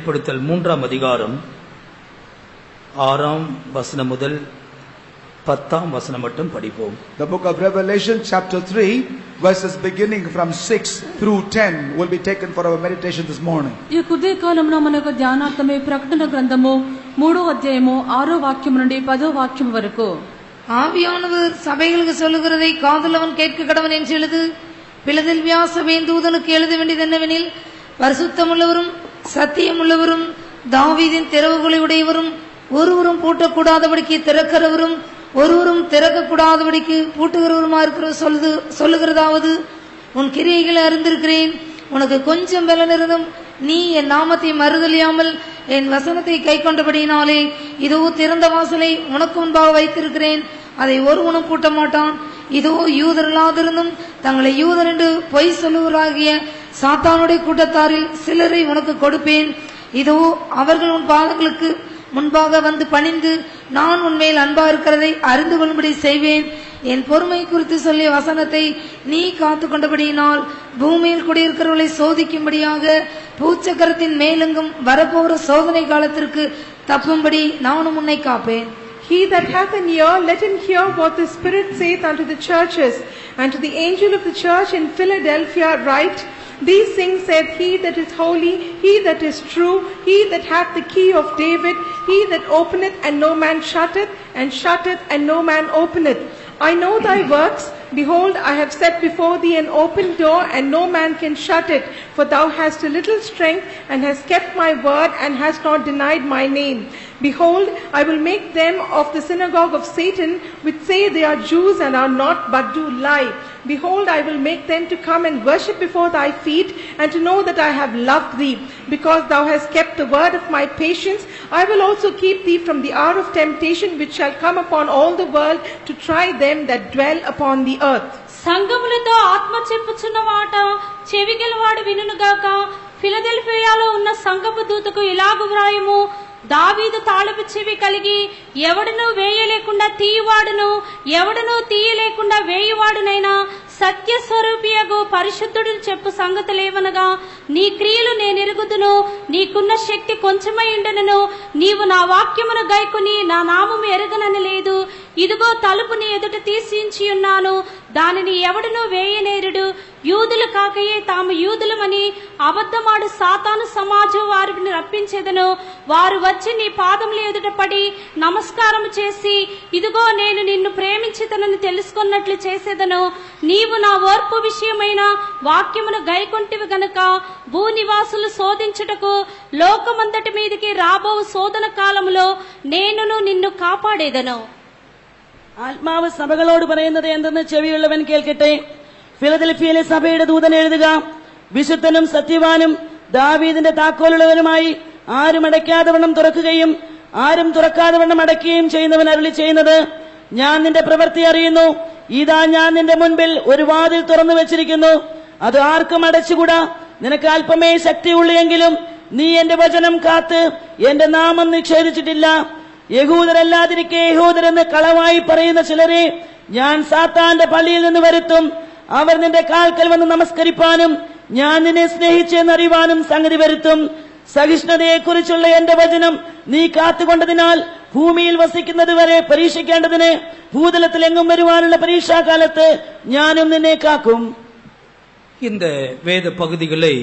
வெளிப்படுத்தல் 3ஆம் அதிகாரம் 6ஆம் வசனம் முதல் 10ஆம் வசனம் மட்டும் படிப்போம். The book of Revelation chapter 3 verses beginning from 6 through 10 will be taken for our meditation this morning. ఈ ఉదయ కాలంలో మనకు ధ్యానార్థమే ప్రకటన గ్రంథము 3వ అధ్యాయము 6వ వాక్యం నుండి 10వ వాక్యం వరకు. ஆவியானவர் சபைகளுக்கு சொல்லுகிறதை காதுள்ளவன் கேட்க கடவன் என்று எழுது. பிலதெல்பியா சபையின் தூதனுக்கு எழுத வேண்டியது என்னவெனில், பரிசுத்தமுள்ளவரும் சத்தியமுள்ளவரும் தாவீதின் திறவுகளை உடையவரும் ஒருவரும் பூட்டக்கூடாதபடிக்கு திறக்கிறவரும் ஒருவரும் திறக்கக்கூடாதபடிக்கு பூட்டுகிறவருமா இருக்கிற சொல்லுகிறதாவது, உன் கிரியைகளை அறிந்திருக்கிறேன். உனக்கு கொஞ்சம் பலன் இருந்தும் நீ என் நாமத்தை மறுதலியாமல் என் வசனத்தை கை கொண்டபடியினாலே இதோ திறந்த வாசலை உனக்கு முன்பாக வைத்திருக்கிறேன், அதை ஒருவனும் பூட்ட மாட்டான். இதோ யூதர்களாதிருந்தும் தங்களை யூதர் என்று பொய் சொல்லுவராகிய சாத்தானுடைய கூட்டத்தாரில் சிலரை உனக்கு கொடுப்பேன். இதோ அவர்கள் உன் பாதங்களுக்கு முன்பாக வந்து பணிந்து நான் உன்மேல் அன்பா இருக்கிறதை அறிந்து கொள்ளும்படி செய்வேன். என் பொறுமை குறித்து சொல்லிய வசனத்தை நீ காத்து கொண்டபடியினால் பூமியில் குடியிருக்கிறவர்களை சோதிக்கும்படியாக பூச்சக்கரத்தின் மேலெங்கும் வரப்போகிற சோதனை காலத்திற்கு தப்பும்படி நானும் உன்னை காப்பேன். He that hath an ear, let him hear what the Spirit saith unto the churches. And to the angel of the church in Philadelphia write, these things saith he that is holy, he that is true, he that hath the key of David, he that openeth and no man shutteth, and shutteth and no man openeth. I know thy works. Behold, I have set before thee an open door, and no man can shut it. For thou hast a little strength, and hast kept my word, and hast not denied my name. Behold, I will make them of the synagogue of Satan, which say they are Jews and are not, but do lie. Behold, I will make them to come and worship before thy feet, and to know that I have loved thee. Because thou hast kept the word of my patience, I will also keep thee from the hour of temptation, which shall come upon all the world to try them that dwell upon the earth. సంఘములతో ఆత్మ చెప్పుచున్న మాట చెవిగలవాడు వినుగాక. ఫిలదెల్ఫియాలో ఉన్న సంఘపు దూతకు ఇలాగు వ్రాయము, దావీదు తాళపు చెవి కలిగి ఎవడను వేయలేకుండా తీయువాడును ఎవడను తీయలేకుండా వేయువాడునైనా సత్య స్వరూపియగు పరిశుద్ధుడు చెప్పు సంగతులేవనగా, నీ క్రియలు నేనెరుగుదును, నీకున్న శక్తి కొంచెమై ఉండనను, నీవు నా వాక్యమును గైకొని నా నామము ఎరగనని లేదు. ఇదిగో తలుపు నీ ఎదుట తీసించి ఉన్నాను, దానిని ఎవడను వేయనేరుడు. యూదులు కాకయే తాము యూదులమని అబద్ధమాడు సాతాను సమాజం వారిని రప్పించేదను. వారు వచ్చి నీ పాదముల ఎదుట పడి నమస్కారము చేసి, ఇదిగో నేను నిన్ను ప్రేమించితనని తెలుసుకున్నట్లు చేసేదను. నీవు నా ఓర్పు విషయమైన వాక్యమును గైకొంటివి గనుక భూనివాసులు శోధించుటకు లోకమంతటి మీదికి రాబో శోధన కాలములో నేనును నిన్ను కాపాడేదను. ആത്മാവ് സഭകളോട് പറയുന്നത് എന്തെന്ന് ചെവിയുള്ളവൻ കേൾക്കട്ടെ. ഫിലദെൽഫിയയിലെ സഭയുടെ ദൂതൻ എഴുതുക, വിശുദ്ധനും സത്യവാനും ദാവീദിന്റെ താക്കോലുള്ളവനുമായി ആരും അടയ്ക്കാതെ വണ്ണം തുറക്കുകയും ആരും തുറക്കാതെ വണ്ണം അടയ്ക്കുകയും ചെയ്യുന്നവൻ അരുളി ചെയ്യുന്നത്, ഞാൻ നിന്റെ പ്രവൃത്തി അറിയുന്നു. ഇതാ ഞാൻ നിന്റെ മുൻപിൽ ഒരു വാതിൽ തുറന്നു വെച്ചിരിക്കുന്നു, അത് ആർക്കും അടച്ചുകൂടാ. നിനക്ക് അല്പമേ ശക്തിയുള്ളെങ്കിലും നീ എന്റെ വചനം കാത്ത് എന്റെ നാമം നിഷേധിച്ചിട്ടില്ല. യഹൂദരല്ലാതിരിക്കെ യഹൂദരെന്ന് കളവായി പറയുന്ന ചിലരെ ഞാൻ സാത്താന്റെ പള്ളിയിൽ നിന്ന് വരുത്തും. അവർ നിന്റെ കാൽക്കൽ വന്ന് നമസ്കരിപ്പാനും ഞാൻ നിന്നെ സ്നേഹിച്ചെന്നറിയുവാനും സംഗതി വരുത്തും. സഹിഷ്ണുതയെക്കുറിച്ചുള്ള എന്റെ വചനം നീ കാത്തുകൊണ്ടതിനാൽ ഭൂമിയിൽ വസിക്കുന്നത് വരെ പരീക്ഷിക്കേണ്ടതിന് ഭൂതലത്തിലെങ്ങും വരുവാനുള്ള പരീക്ഷാകാലത്ത് ഞാനും നിന്നെ കാക്കും. இந்த வேத பகுதிகளை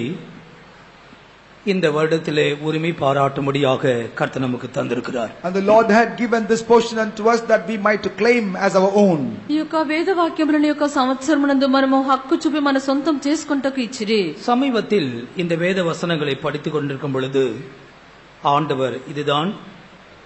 இந்த வருடத்திலே உரிமை பாராட்டும்படியாக கர்த்தர் நமக்கு தந்திருக்கிறார். And the Lord had given this portion unto us that we might claim as our own. ఈ యొక్క వేద వాక్యములను యొక్క సంవత్సరమునందు మనము హక్కు చూపి మన సొంతం చేసుకుంటకు ఇచ్చిరి. சமீபத்தில் இந்த வேத வசனங்களை படித்துக் கொண்டிருக்கும் பொழுது ஆண்டவர் இதுதான்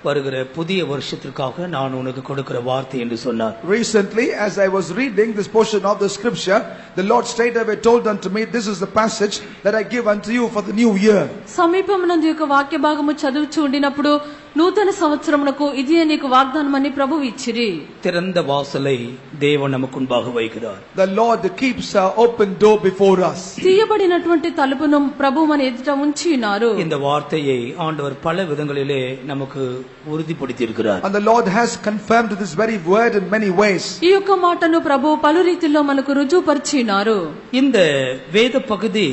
வருகிற புதிய வருஷத்திற்காக நான் உனக்கு கொடுக்கிற வார்த்தை என்று சொன்னார். Recently, as I was reading this portion of the scripture, the Lord straightaway told unto me, this is the passage that I give unto you for the new year. సమీపమునందు యొక్క వాక్య భాగము చదువుచూ ఉండినప్పుడు నూతన సంవత్సరమునకు ఇది నీకు వాగ్దానమని ప్రభువు ఇచ్చిరి. திறந்த வாசலை தேவன் நமக்கு முன்பாக வைக்கிறார். The Lord keeps an open door before us. తీయబడినటువంటి తలుపును ప్రభువు మన ఎదుట ఉంచి ఉన్నారు. இந்த வார்த்தையை ஆண்டவர் பல விதங்களிலே நமக்கு உறுதிப்படுத்தி இருக்கிறார். And the Lord has confirmed this very word in many ways. ఈ యొక్క మాటను ప్రభువు పలు రీతిలో మనకు రుజువుపరిచి ఉన్నారు. இந்த வேத பகுதி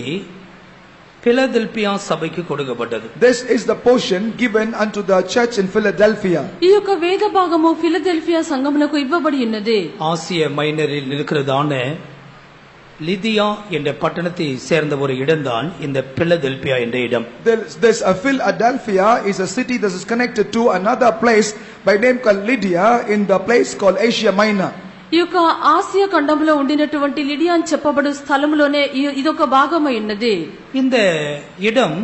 பிலதெல்பியா சபைக்கு கொடுக்கப்பட்டது. This is the portion given unto the church in Philadelphia. ఈ యొక్క వేద భాగము ఫిలదెల్ఫియా సంఘమునకు ఇవ్వబడి ఉన్నది. ஆசிய மைனரில் இருக்கிறதான லிதியா என்ற பட்டணத்தை சேர்ந்த ஒரு இடம்தான் இந்த பிலதெல்பியா என்ற இடம். This Philadelphia is a city that is connected to another place by name called Lydia in the place called Asia Minor. ఈ యొక్క ఆసియా ఖండంలో ఉండినటువంటి లిడియా అని చెప్పబడు స్థలములోనే ఇదొక భాగమై ఉన్నది. இந்த இடம்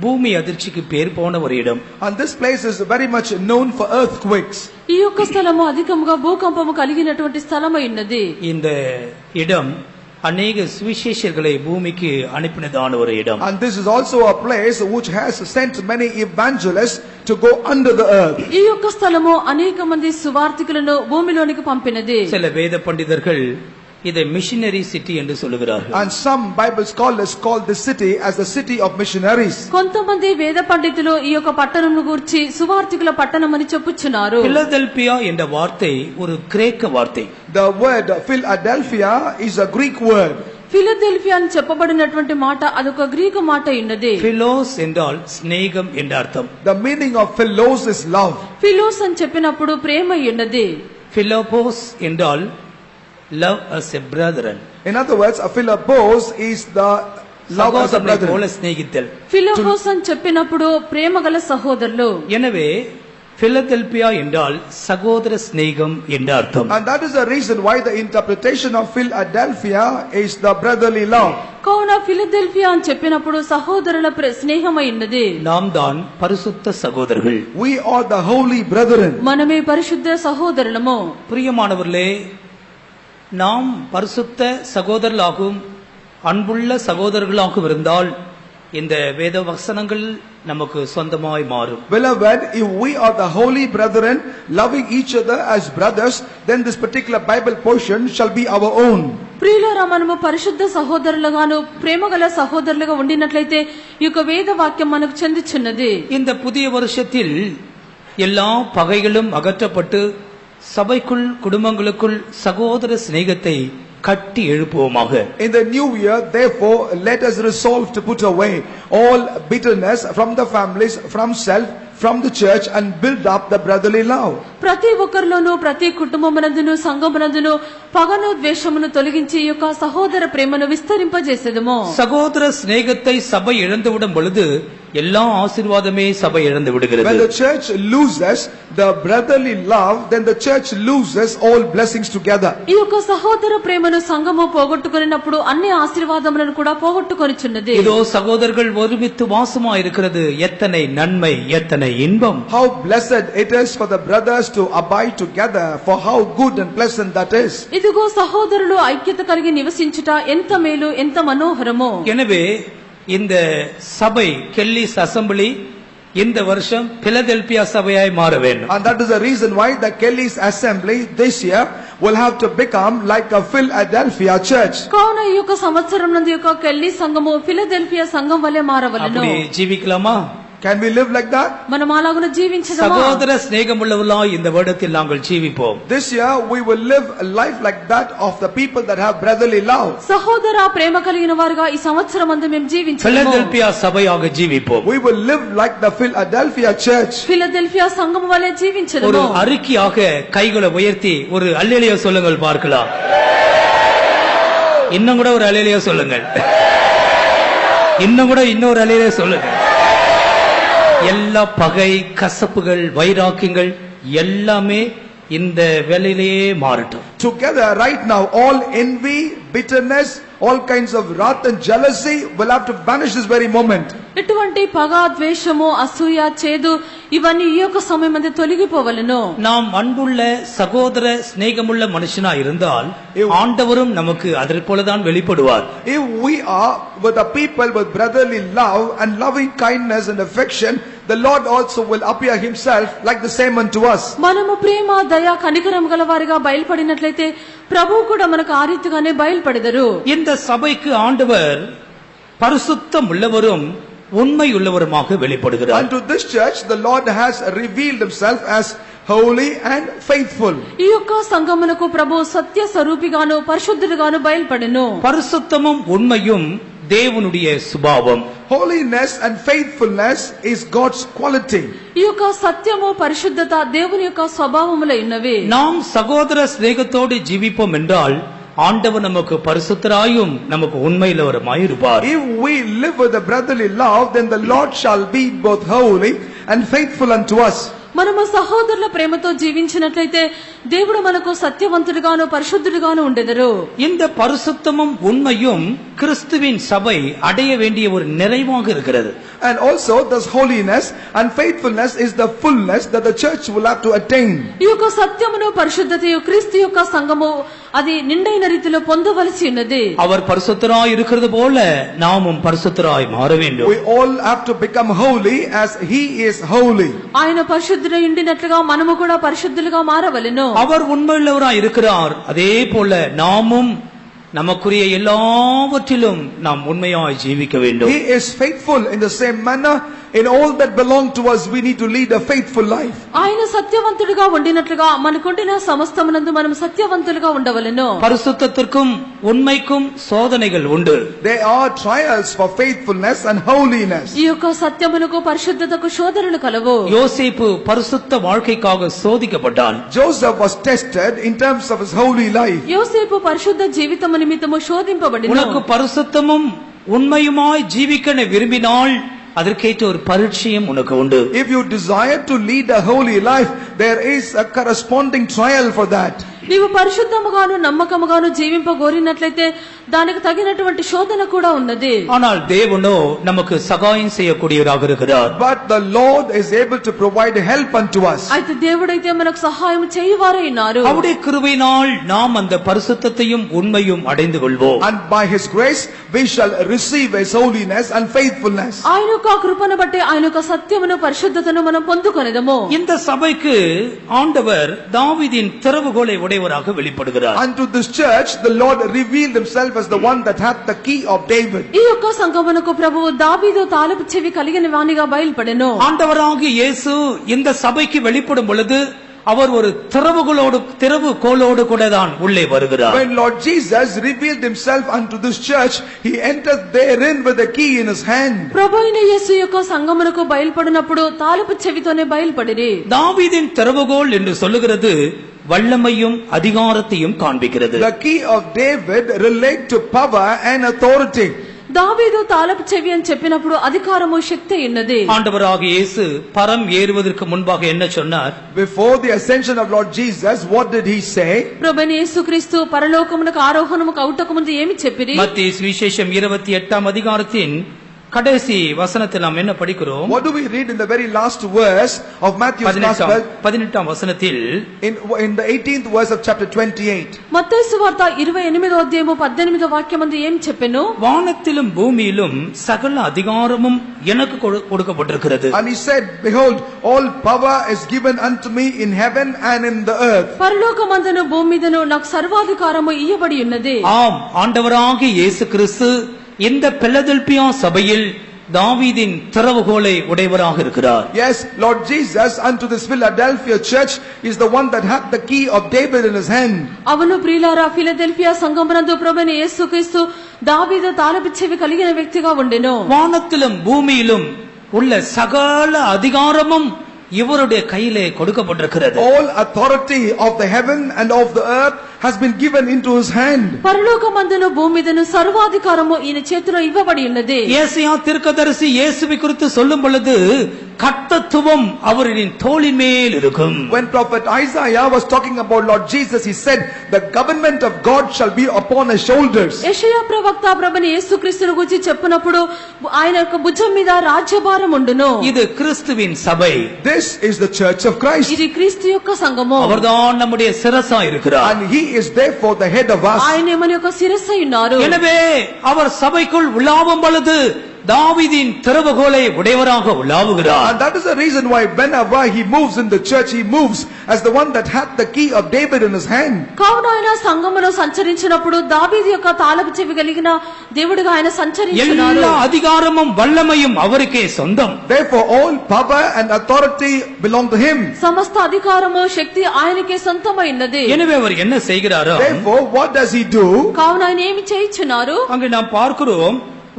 பூமி அதிர்ச்சிக்கு பேர் போன ஒரு இடம். And this place is very much known for earthquakes. ఈ యొక్క స్థలము అధికముగా భూకంపము కలిగినటువంటి స్థలమై ఉన్నది. இந்த இடம் அநேக சுவிசேஷர்களை பூமிக்கு அனுப்பினதான ஒரு இடம். And this is also a place which has sent many evangelists to go under the earth. ఈ యొక్క స్థలము అనేక మంది సువార్తికులను భూమిలోనికి పంపినది. சில வேத பண்டிதர்கள் இதை மிஷனரி சிட்டி என்று சொல்லுகிறார்கள். And some Bible scholars call this city as the city of missionaries. కొంతమంది వేద పండితులు ఈ యొక్క పట్టణంను గూర్చి సువార్తికుల పట్టణం అని చెప్పుచున్నారు. பிலதெல்பியா என்ற வார்த்தை ஒரு கிரேக்க வார்த்தை. The word Philadelphia is a Greek word. Philadelphia అని చెప్పబడినటువంటి మాట అదొక గ్రీకు మాట ఉన్నది. ఫిలోస్ என்றால் స్నేహం என்ற అర్థం. The meaning of philos is love. ఫిలోస్ అని చెప్పినప్పుడు ప్రేమ ఉన్నది. ఫిలోపోస్ என்றால் love as a brethren. In other words, a philopos is the love as a சகோதரனை போல brother. சிநேகித்தல். ఫిలోహోస్ అని చెప్పినప్పుడు ప్రేమ గల సహోదరులు. எனவே பிலதெல்பியா என்றால் சகோதர சிநேகம் என்ற அர்த்தம். And that is the reason why the interpretation of Philadelphia is the brotherly love. కావున ఫిలదెల్ఫియా అని చెప్పినప్పుడు సహోదరుల స్నేహమై ఉన్నది. நாம் தான் பரிசுத்த சகோதரர்கள். We are the holy brethren. మనమే పరిశుద్ధ సహోదరులము. பிரியமானவர்களே, நாம் பரிசுத்த சகோதரர்களாகவும் அன்புள்ள சகோதரர்களாகவும் இருந்தால் இந்த வேத வசனங்கள் நமக்கு சொந்தமாய் மாறும். Beloved, if we are the holy brethren, loving each other as brothers, then this particular Bible portion shall be our own. ప్రియులారా, మనము పరిశుద్ధ సహోదరులుగాను ప్రేమగల సహోదరులుగా ఉండినట్లయితే ఈ యొక్క వేద వాక్యం మనకు చెందుచున్నది. இந்த புதிய வருஷத்தில் எல்லா பகைகளும் அகற்றப்பட்டு சபைக்குள் குடும்பங்களுக்குள் சகோதர சிநேகத்தை கட்டி எழுப்புவோமாக. In the new year, therefore, let us resolve to put away all bitterness from the families, from self, from the church, and build up the brotherly love. ప్రతి ఒక్కరిలోనూ ప్రతి కుటుంబమునందును సంఘమునందును పగను ద్వేషమును తొలగించి ఈ యొక్క సహోదర ప్రేమను విస్తరింపజేసేదము. சகோதர சிநேகத்தை சபை இழந்துவிடும் பொழுது எல்லா ஆசீர்வாதமே சபை இழந்து When விடுகிறது. the church loses the brotherly love, then the church loses all blessings together. ఈ యొక్క సహోదర ప్రేమను సంఘము పోగొట్టుకున్నప్పుడు అన్ని ఆశీర్వాదములను కూడా పోగొట్టుకొనిచున్నది. இதோ சகோதரர்கள் ஒருமித்து வாசமா இருக்கிறது, எத்தனை நன்மை, எத்தனை இன்பம். How blessed it is for the brothers to abide together, for how good and pleasant that is. ఇదిగో సహోదరులు ఐక్యత కలిగి నివసించుట ఎంత మేలు, ఎంత మనోహరమో. எனவே இந்த சபை கெல்லிஸ் அசெம்பிளி இந்த வருஷம் பிலதெல்பியா சபையாய் மாற வேண்டும். And that is the reason why the Kelly's assembly this year will have to become like a Philadelphia church. కావున ఈ యొక్క సంవత్సరం నందు యొక్క కెల్లి సంఘము ఫిలదెల్ఫియా సంఘం వలె మారవలెను. அப்படி ஜீவிக்கலாமா? Can we live like that? మనం అలాగున జీవించదమా? சகோதர சிநேகமுள்ளவர்களாய் இந்த வருடத்தில் நாங்கள் ஜீவிப்போம். This year we will live a life like that of the people that have brotherly love. సహోదర ప్రేమ కలిగిన వారుగా ఈ సంవత్సరం అందు మేము జీవించదము. பிலதெல்பியா சபையாக ஜீவிப்போம். We will live like the Philadelphia church. Philadelphia సంఘం వలె ஒரு జీవించదము. அறிக்கையாக கைகளை உயர்த்தி ஒரு அல்லேலூயா சொல்லுங்கள் பார்க்கலாம். இன்னும் கூட ஒரு அல்லேலூயா சொல்லுங்கள். இன்னும் கூட இன்னொரு அல்லேலூயா சொல்லுங்கள். எல்லா பகை, கசப்புகள், வைராக்கியங்கள் எல்லாமே இந்த வேளையிலேயே மாறட்டும். Together right now all envy, bitterness, all kinds of wrath and jealousy will have to vanish this very moment. ఎటువంటి పగ, ద్వేషము, అసూయ, చేదు ఇవన్నీ ఈ యొక్క సమయం అందు తొలగిపోవలెను. நாம் அன்புள்ள சகோதர சிநேகமுள்ள மனுஷனா இருந்தால் ஆண்டவரும் நமக்கு அதே போலதான் வெளிப்படுவார். If we are with the people with brotherly love and loving kindness and affection, the Lord also will appear himself like the same unto us. మనము ప్రేమ, దయ, కనికరం గల వారిగా బయలుపడినట్లయితే ప్రభువు కూడా మనకు ఆ రీతిగానే బయలుపడెదరు. இந்த சபைக்கு ஆண்டவர் பரிசுத்தம் உள்ளவரும் உண்மை உள்ளவருமாக வெளிப்படுகிறார். Unto this church the Lord has revealed himself as holy and faithful. ఈ యొక్క సంఘమునకు ప్రభు సత్య స్వరూపిగాను పరిశుద్ధుడుగాను బయలుపడెను. பரிசுத்தமும் உண்மையும் தேவனுடைய சுபாவம். Holiness and faithfulness is God's quality. ఈ యొక్క సత్యము పరిశుద్ధత దేవుని యొక్క స్వభావములో ఉన్నవి. நாம் சகோதர சிநேகத்தோடு ஜீவிப்போம் என்றால் ஆண்டவர் நமக்கு பரிசுத்தராயும் நமக்கு உண்மையுள்ளவருமாய் இருப்பார். If we live with a brotherly love, then the Lord shall be both holy and faithful unto us. మనము సహోదరుల ప్రేమతో జీవించినట్లయితే దేవుడు మనకు సత్యవంతుడిగాను పరిశుద్ధుడిగాను ఉండెదరు. இந்த பரிசுத்தமும் உண்மையும் கிறிஸ்துவின் சபை அடைய வேண்டிய ஒரு நிறைவாக இருக்கிறது. And also this holiness and faithfulness is the fullness that the church will have to attain. ఈ యొక్క సత్యమును పరిశుద్ధతయు క్రీస్తు యొక్క సంఘము అది నిండైన రీతిలో పొందవలసి ఉన్నది. அவர் பரிசுத்தராய் இருக்கிறது போல நாமும் பரிசுத்தராய் மாற வேண்டும். We all have to become holy as he is holy. ఆయన పరిశుద్ధుడై ఉండినట్లుగా మనము కూడా పరిశుద్ధులుగా మారవలెను. அவர் உண்மையுள்ளவராய் இருக்கிறார், அதே போல நாமும் நமக்குரிய எல்லாவற்றிலும் நாம் உண்மையாய் ஜீவிக்க வேண்டும். He is faithful in the same manner. In all that belong to us, we need to lead a faithful life. ఆయన సత్యవంతుడిగా ఉండినట్లుగా మనకుండిన సమస్తమునందు మనం సత్యవంతులుగా ఉండవలెను. பரிசுத்தத்திற்கும் உண்மைக்கும் சோதனைகள் உண்டு. There are trials for faithfulness and holiness. ఈ యొక్క సత్యమునకు పరిశుద్ధతకు శోధనలు కలవు. யோசேப்பு பரிசுத்த வாழ்க்கைக்காக சோதிக்கப்பட்டான். Joseph was tested in terms of his holy life. యోసేపు పరిశుద్ధ జీవితము నిమిత్తము శోధింపబడిను. உனக்கு பரிசுத்தமும் உண்மையுமாய் ஜீவிக்க விரும்பினால் அதற்கேற்ற ஒரு பரீட்சையும் உனக்கு உண்டு. If you desire to lead a holy life, there is a corresponding trial for that. నీవు పరిశుద్ధముగాను నమ్మకముగాను జీవింప కోరినట్లయితే దానికి తగినటువంటి శోధన కూడా ఉన్నది. ஆனால் தேவனோ நமக்கு சகாயம் செய்யக்கூடியவராக இருக்கிறார். But the Lord is able to provide help unto us. అయితే దేవుడైతే మనకు సహాయం చేయువారై ఉన్నారు. அவருடைய கிருபையினால் நாம் அந்த பரிசுத்தத்தையும் உண்மையும் அடைந்து கொள்வோம். And by his grace we shall receive his holiness and faithfulness. ఆయన యొక్క కృపను బట్టి ఆయన యొక్క సత్యమును పరిశుద్ధతను మనం పొందుకొనేదము. இந்த சபைக்கு ஆண்டவர் தாவீதின் திறவுகோலை உடையவராக வெளிப்படுகிறார். Unto this church the Lord revealed himself as the one that hath the key of David. ఈ యొక్క సంఘమునకు ప్రభువు దావీదు తాళపు చెవి కలిగిన వానిగా బయలుపడెను. ஆண்டவராகிய இயேசு இந்த சபைக்கு வெளிப்படும் பொழுது அவர் ஒரு திறவுகோலோடு கூட தான் உள்ளே வருகிறார். When Lord Jesus revealed himself unto this church, he entered therein with a key in his hand. ప్రభువైన యేసు యొక్క సంఘమునకు బయలుపడినప్పుడు తాళపు చెవితోనే బయలుపడిరి. தாவீதின் திறவுகோல் என்று சொல்லுகிறது வல்லமையும் அதிகாரத்தையும் காண்பிக்கிறது. The key of David relate to power and authority. దావీదు తాళపు చెవి అని చెప్పినప్పుడు అధికారము శక్తి ఉన్నది. ஆண்டவராகிய இயேசு பரம் ஏறுவதற்கு முன்பாக என்ன சொன்னார்? Before the ascension of Lord Jesus, what did he say? ప్రభువైన యేసుక్రీస్తు పరలోకమునకు ఆరోహణముకు అవుటకు ముందు ఏమి చెప్పిరి? மத்தேயு சுவிசேஷம் 28 அதிகாரத்தின் கடைசி வசனத்தில் நாம் என்ன படிக்கிறோம்? What do we read in the very last verse of Matthew's Gospel? 18ஆம் வசனத்தில் In the 18th verse of chapter 28. మత్తయి సువార్త 28వ అధ్యాయము 18వ వాక్యమందు ఏం చెప్పెను? வானத்திலும் பூமியிலும் சகல அதிகாரமும் எனக்கு கொடுக்கப்பட்டிருக்கிறது. And he said, behold, all power is given unto me in heaven and in the earth. పరలోకమందును భూమి మీదను నాకు సర్వాధికారము ఇయ్యబడి ఉన్నది. ஆம், ஆண்டவராகிய இயேசு கிறிஸ்து இந்த பிலதெல்பியா சபையில் தாவீதின் திறவுகோலை உடையவராக இருக்கிறார். Yes, Lord Jesus unto this Philadelphia church is the one that had the key of David in his hand. అవును ప్రియులారా, ఫిలదెల్ఫియా సంఘమునందు ప్రభువైన యేసుక్రీస్తు దావీదు తాళపు చెవి కలిగిన వ్యక్తిగా ఉండెను. வானத்திலும் பூமியிலும் உள்ள சகல அதிகாரமும் இவருடைய கையிலே கொடுக்கப்பட்டிருக்கிறது. All authority of the heaven and of the earth has been given into his hand. పరలోకమందును భూమి మీదను సర్వాధికారము ఈయన చేతిలో ఇవ్వబడి ఉన్నది. ஏசாயா தீர்க்கதரிசி இயேசுவை குறித்து சொல்லும் பொழுது கர்த்தத்துவம் அவரின் தோளின் மேல் இருக்கும். When prophet Isaiah was talking about Lord Jesus, he said the government of God shall be upon his shoulders. యెషయా ప్రవక్త ప్రభువైన యేసుక్రీస్తును గురించి చెప్పినప్పుడు ఆయన యొక్క భుజం మీద రాజ్యభారం ఉండును. இது கிறிஸ்துவின் சபை. This is the church of Christ. ఇది క్రీస్తు యొక్క సంఘము. அவர்தான் நம்முடைய சிரசாய் இருக்கிறார். And he is therefore the head of us. ఆయన మన యొక్క శిరస్సు ఉన్నారు. எனவே அவர் சபைக்குள் உலாவும் பொழுது தாவீதின் திறவுகோலை உடையவராக உலாவுகிறார். And that is the reason why whenever he moves in the church, he moves as the one that had the key of David in his hand. కావున ఆయన సంఘములో సంచరించినప్పుడు దావీదు యొక్క తాళపు చెవి కలిగిన దేవుడిగా ఆయన సంచరించున్నారు. எல்லா அதிகாரமும் வல்லமையும் அவருக்கே சொந்தம். Therefore all power and authority belong to him. సమస్త అధికారము శక్తి ఆయనకే సొంతమైనది. எனவே அவர் என்ன செய்கிறாரோ, Therefore what does he do? కావున ఆయన ఏమి చేయించున్నారు? அங்கு நாம் பார்க்கிறோம்,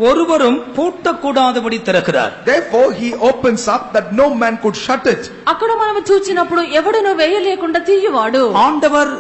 ஒருவரும் பூட்டக்கூடாதபடி திறக்கிறார். Therefore he opens up that no man could shut it. అక్కడ మనం చూచినప్పుడు ఎవడును వేయలేకుండా తీయవాడు. ஆண்டவர்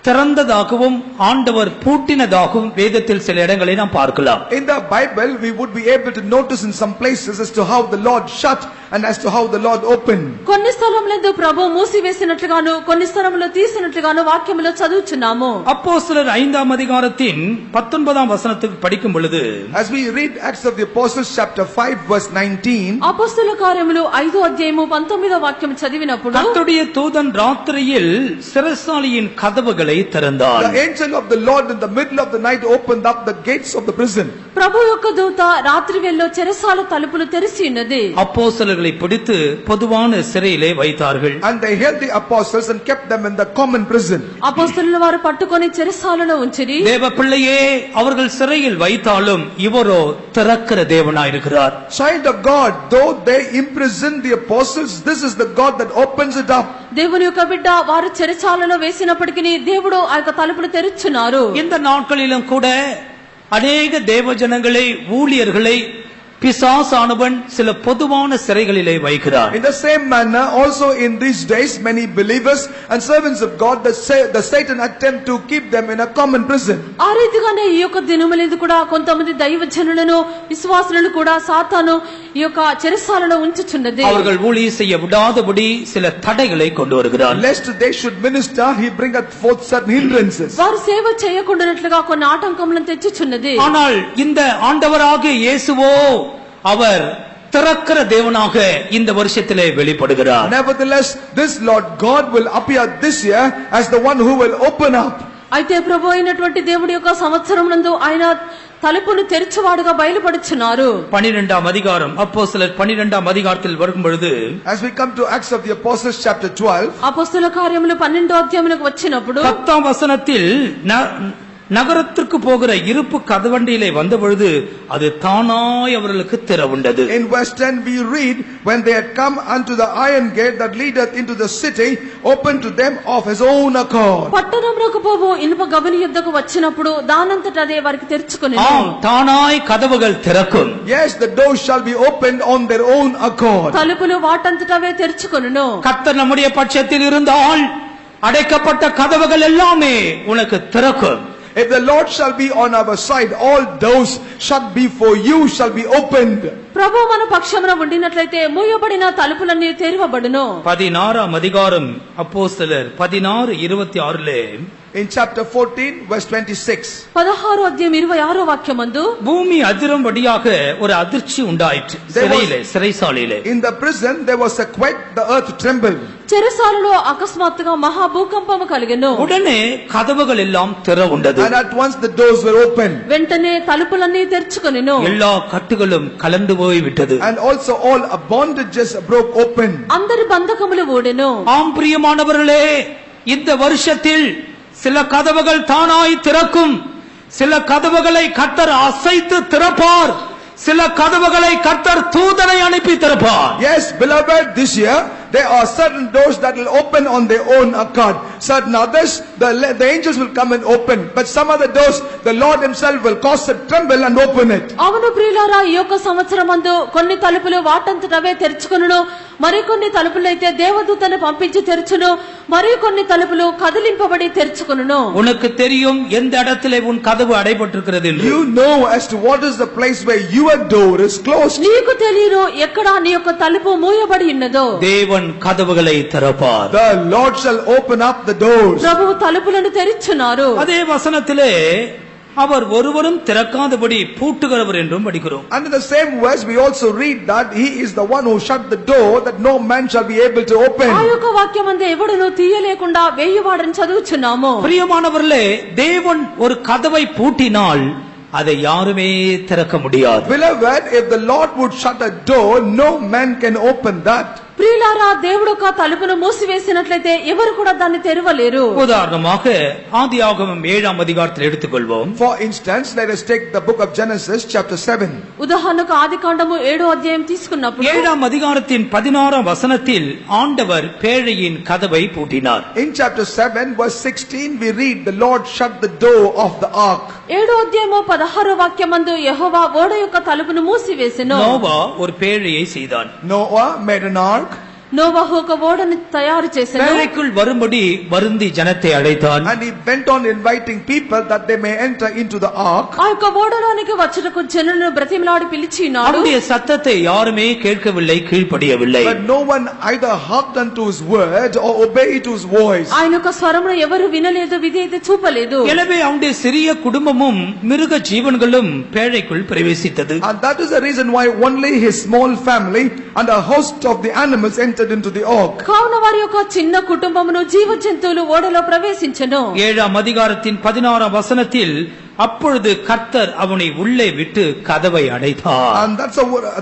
திறந்ததாகவும் ஆண்டவர் பூட்டினதாகவும் வேதத்தில் சில இடங்களை நாம் பார்க்கலாம். In the Bible we would be able to notice in some places as to how the Lord shut and as to how the Lord opened. కొన్ని స్థలములందు ప్రభు మూసివేసినట్లుగాను కొన్ని స్థలములో తీసినట్లుగాను వాక్యములో చదువుచున్నాము. அப்போஸ்தலர் 5ஆம் அதிகாரத்தின் 19ஆம் வசனத்துக்கு படிக்கும் பொழுது, As we read Acts of the Apostles chapter 5 verse 19, అపొస్తలుల కార్యములు 5వ అధ్యాయము 19వ వాక్యం చదివినప్పుడు, கர்த்தருடைய தூதன் ராத்திரியில் சிறைசாலையின் கதவுகளை திறந்தார். the angel of the Lord in the middle of the night opened up the gates of the prison. ప్రభు యొక్క దూత రాత్రి వేళలో చెరసాల తలుపులు తెరిచి ఉన్నది. அப்போஸ்தலர்களை பிடித்து பொதுவான சிறையிலே வைத்தார்கள். And they held the apostles and kept them in the common prison. అపొస్తలుల వారు పట్టుకొని చెరసాలలో ఉంచిరి. தேவ பிள்ளையே, அவர்கள் சிறையில் வைத்தாலும் இவரோ திறக்கிற தேவனாயிருக்கிறார். Child of God, though they imprison the apostles, this is the God that opens it up. దేవుని యొక్క బిడ్డ వారు చెరసాలలో వేసినప్పటికీ దేవుడు ఆ యొక్క తలుపులు తెరుచున్నారు. இந்த நாட்களிலும் கூட அநேக தேவஜனங்களை, ஊழியர்களை பிசாசானவன் சில பொதுவான சிறைகளிலே வைக்கிறார். In the same manner, also in these days, many believers and servants of God, the Satan attempt to keep them in a common prison. ఆ రీతిగానే ఈ యొక్క దినములందు కూడా కొంతమంది దైవజనులను, విశ్వాసులను కూడా సాతాను ఈ యొక్క చెరసాలలో ఉంచుచున్నది. அவர்கள் ஊழியம் செய்ய விடாதபடி சில தடைகளை கொண்டு வருகிறார். Lest they should minister, he bringeth forth certain hindrances. వారు సేవ చేయకుండానట్లుగా కొన్ని ఆటంకములను తెచ్చుచున్నది. ஆனால் இந்த ஆண்டவராகிய இயேசுவோ அவர் திறக்கிற தேவனாக இந்த வருஷத்திலே வெளிப்படுகிறார். Nevertheless, this Lord God will appear this year as the one who will open up. అయితే ప్రభు అయినటువంటి దేవుడి యొక్క సంవత్సరం నందు ఆయన తలుపును తెరిచేవాడుగా బయలుపడుచున్నారు. 12ஆம் அதிகாரம், அப்போஸ்தலர் 12ஆம் அதிகாரத்தில் வரும் பொழுது, As we come to Acts of the Apostles chapter 12, అపొస్తలుల కార్యములు 12వ అధ్యాయములకు వచ్చినప్పుడు 10ஆம் வசனத்தில் நகரத்திற்கு போகிற இருப்பு கதவண்டியிலே வந்த பொழுது அது தானாய் அவர்களுக்கு திறவுண்டது. in verse 10 we read, when they had come unto the iron gate that leadeth into the city, opened to them of his own accord. పట్టణంలోకి పోవు ఇనుప గవిని యుద్ధకు వచ్చినప్పుడు దానంతట అదే వారికి తెరుచుకొనెను. தானாய் கதவுகள் திறக்கும். Yes, the doors shall be opened on their own accord. తలుపులు వాటంతట అవే తెరుచుకొనెను. கர்த்தர் நம்முடைய பட்சத்தில் இருந்தால் அடைக்கப்பட்ட கதவுகள் எல்லாமே உனக்கு திறக்கும். If the Lord shall be on our side, all doors shut before you shall be opened. ప్రభు మన పక్షమున ఉండినట్లయితే మూయబడిన తలుపులన్నీ తెరవబడును. 16ஆம் அதிகாரம் அப்போஸ்தலர் 16:26 In chapter 14 verse 26, 16వ అధ్యాయం 26వ వాక్యమందు, பூமி அதிரும்படியாக ஒரு அதிர்ச்சி உண்டாயிற்று. சிறைசாலையிலே in the prison there was a quake, the earth trembled. చెరసాలలో అకస్మాత్తుగా మహా భూకంపము కలిగెను. உடனே கதவுகள் எல்லாம் திறவுண்டது. And at once the doors were opened. వెంటనే తలుపులన్నీ తెరుచుకొనెను. எல்லா கட்டுகளும் கலந்து போய் விட்டது. And also all bondages broke open. అందరి బంధకములు ఊడెను. ஆம் பிரியமானவர்களே, இந்த வருஷத்தில் சில கதவுகள் தானாய் திறக்கும். சில கதவுகளை கர்த்தர் அசைத்து திறப்பார். சில கதவுகளை கர்த்தர் தூதனை அனுப்பி திறப்பார். Yes, beloved, this year there are certain doors that will open on their own accord. Certain others, the angels will come and open. But some other doors, the Lord himself will cause it tremble and open it. అవును ప్రియులారా, ఈ యొక్క సంవత్సరమందు కొన్ని తలుపులు వాటంతట అవే తెరుచుకొనును. మరికొన్ని తలుపులైతే దేవదూతను పంపించి తెరుచును. మరి కొన్ని తలుపులు కదిలింపబడి తెరుచుకొనును. உனக்கு தெரியும் எந்த இடத்திலே உன் கதவு அடைபட்டிருக்கிறது என்று. You know as to what is the place where your door is closed. నీకు తెలియను ఎక్కడ నీ యొక్క తలుపు మూయబడి ఉన్నదో. தேவன் கதவுகளை திறப்பார். The Lord shall open up the doors. ప్రభువు తలుపులను తెరిచున్నారు. அதே வசனத்திலே அவர் ஒருவரும் திறக்காதபடி பூட்டுகிறவர் என்றும் படிக்கிறோம். And in the same verse we also read that he is the one who shut the door that no man shall be able to open. ఆ యొక్క వాక్యమందు ఎవడును తీయలేకుండా వేయువాడని చదువుచున్నాము. பிரியமானவர்களே, தேவன் ஒரு கதவை பூட்டினால் அதை யாருமே திறக்க முடியாது. Beloved, if the Lord would shut a door, no man can open that. ప్రియులారా దేవుడు ఒక తలుపును మూసివేసినట్లయితే ఎవరు కూడా దాన్ని తెరవలేరు. உதாரணமாக ஆதியாகமம் 7ஆம் அதிகாரத்தில் எடுத்துக்கொள்வோம். For instance, let us take the book of Genesis chapter 7. ఉదాహరణకు ఆదికాండము 7వ అధ్యాయం తీసుకున్నప్పుడు 7ஆம் அதிகாரத்தின் 16ஆம் வசனத்தில் ஆண்டவர் பேழையின் கதவை பூட்டினார். In chapter 7 verse 16 we read the Lord shut the door of the ark. 7వ అధ్యాయము 16వ వాక్యమందు యెహోవా ఓడ యొక్క తలుపును మూసివేసెను. நோவா ஒரு பேழையை செய்தான். Noah made an ark. నోవహు ఒక ఓడను తయారు చేసెను. பேழைக்குள் வரும்படி வருந்தி ஜனத்தை அழைத்தான். And he went on inviting people that they may enter into the ark. ఆ యొక్క ఓడలోనికి వచ్చుటకు జనులను బ్రతిమలాడి పిలిచినాడు. அவருடைய சத்தத்தை யாருமே கேட்கவில்லை, கீழ்ப்படியவில்லை. But no one either hearkened unto his word or obeyed to his voice. ఆయన యొక్క స్వరమును ఎవరు వినలేదు, విధేయత చూపలేదు. எனவே அவனுடைய சிறிய குடும்பமும் மிருக ஜீவன்களும் பேழைக்குள் பிரவேசித்தது. And that is the reason why only his small family and a host of the animals entered into the ark. కావున వారి యొక్క చిన్న కుటుంబమును జీవ జంతువులు ఓడలో ప్రవేశించెను. 7ஆம் அதிகாரத்தின் 16ஆம் வசனத்தில் அப்பொழுது கர்த்தர் அவனை உள்ளே விட்டு கதவை அடைத்தார். And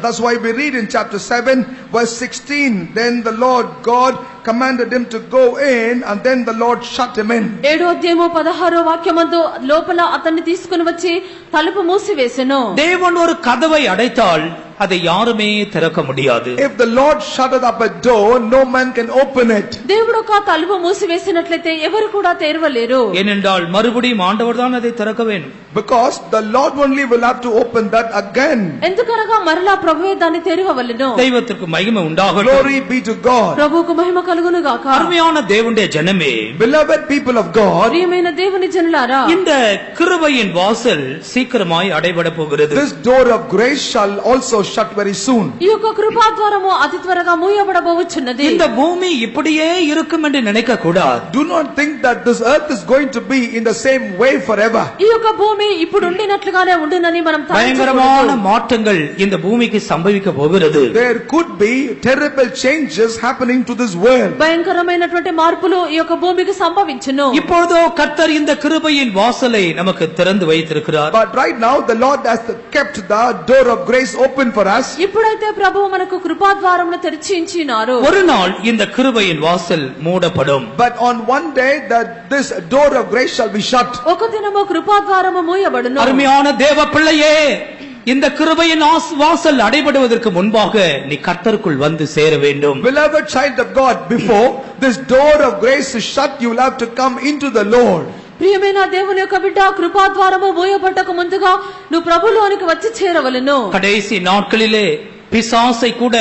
that's why we read in chapter 7 verse 16, then the Lord God commanded him to go in and then the Lord shut him in. 7వ అధ్యాయము 16వ వాక్యమందు లోపల అతన్ని తీసుకుని వచ్చి తలుపు మూసివేసెను. தேவன் ஒரு கதவை அடைத்தால் அதை யாருமே திறக்க முடியாது. If the Lord shutted up a door, no man can open it. దేవుడు ఒక తలుపు మూసివేసినట్లయితే ఎవరు కూడా తెరవలేరు. ஏனென்றால் மறுபடியும் ஆண்டவர் தான் அதை திறக்க வேண்டும். Because the Lord only will have to open that again. ఎందుకనగా మరలా ప్రభువే దాన్ని తెరవవలెను. தெய்வத்திற்கு மகிமை உண்டாகட்டும். Glory be to God. ప్రభువుకు మహిమ కలుగును గాక. அருமையான தேவனுடைய ஜனமே, Beloved people of God, ప్రియమైన దేవుని జనులారా, இந்த கிருபையின் வாசல் சீக்கிரமாய் அடைபட போகிறது. this door of grace shall also shut very soon. ఈ యొక్క కృపా ద్వారము అతి త్వరగా మూయబడబోచున్నది. இந்த பூமி இப்படியே இருக்கும் என்று நினைக்க கூடாது. Do not think that this earth is going to be in the same way forever. ఈ యొక్క భూమి ఇప్పుడు ఉండినట్లుగానే ఉండునని మనం பயங்கரமான மாற்றங்கள் இந்த பூமிக்கு சம்பவிக்க போகிறது. There could be terrible changes happening to this world. భయంకరమైనటువంటి మార్పులు ఈ యొక్క భూమికి సంభవించును. இப்பொழுதோ கர்த்தர் இந்த கிருபையின் வாசலை நமக்கு திறந்து வைத்திருக்கிறார். But right now the Lord has kept the door of grace open for us. ఇప్పుడైతే ప్రభువు మనకు కృపా ద్వారమును తెరిచి ఉంచినారు. ஒரு நாள் இந்த கிருபையின் வாசல் மூடப்படும். But on one day that this door of grace shall be shut. ఒక దినము కృపా ద్వారము మూయబడును. அருமையான தேவ பிள்ளையே, இந்த கிருபையின் வாசல் அடைபடுவதற்கு முன்பாக நீ கர்த்தருக்குள் வந்து சேர வேண்டும். Beloved child of God, before this door of grace is shut, you will have to come into the Lord. ప్రియమైన దేవుని యొక్క బిడ్డ, కృపా ద్వారము మూయబట్టక ముందుగా నువ్వు ప్రభులోనికి వచ్చి చేరవలెను. கடைசி நாட்களிலே பிசாசை கூட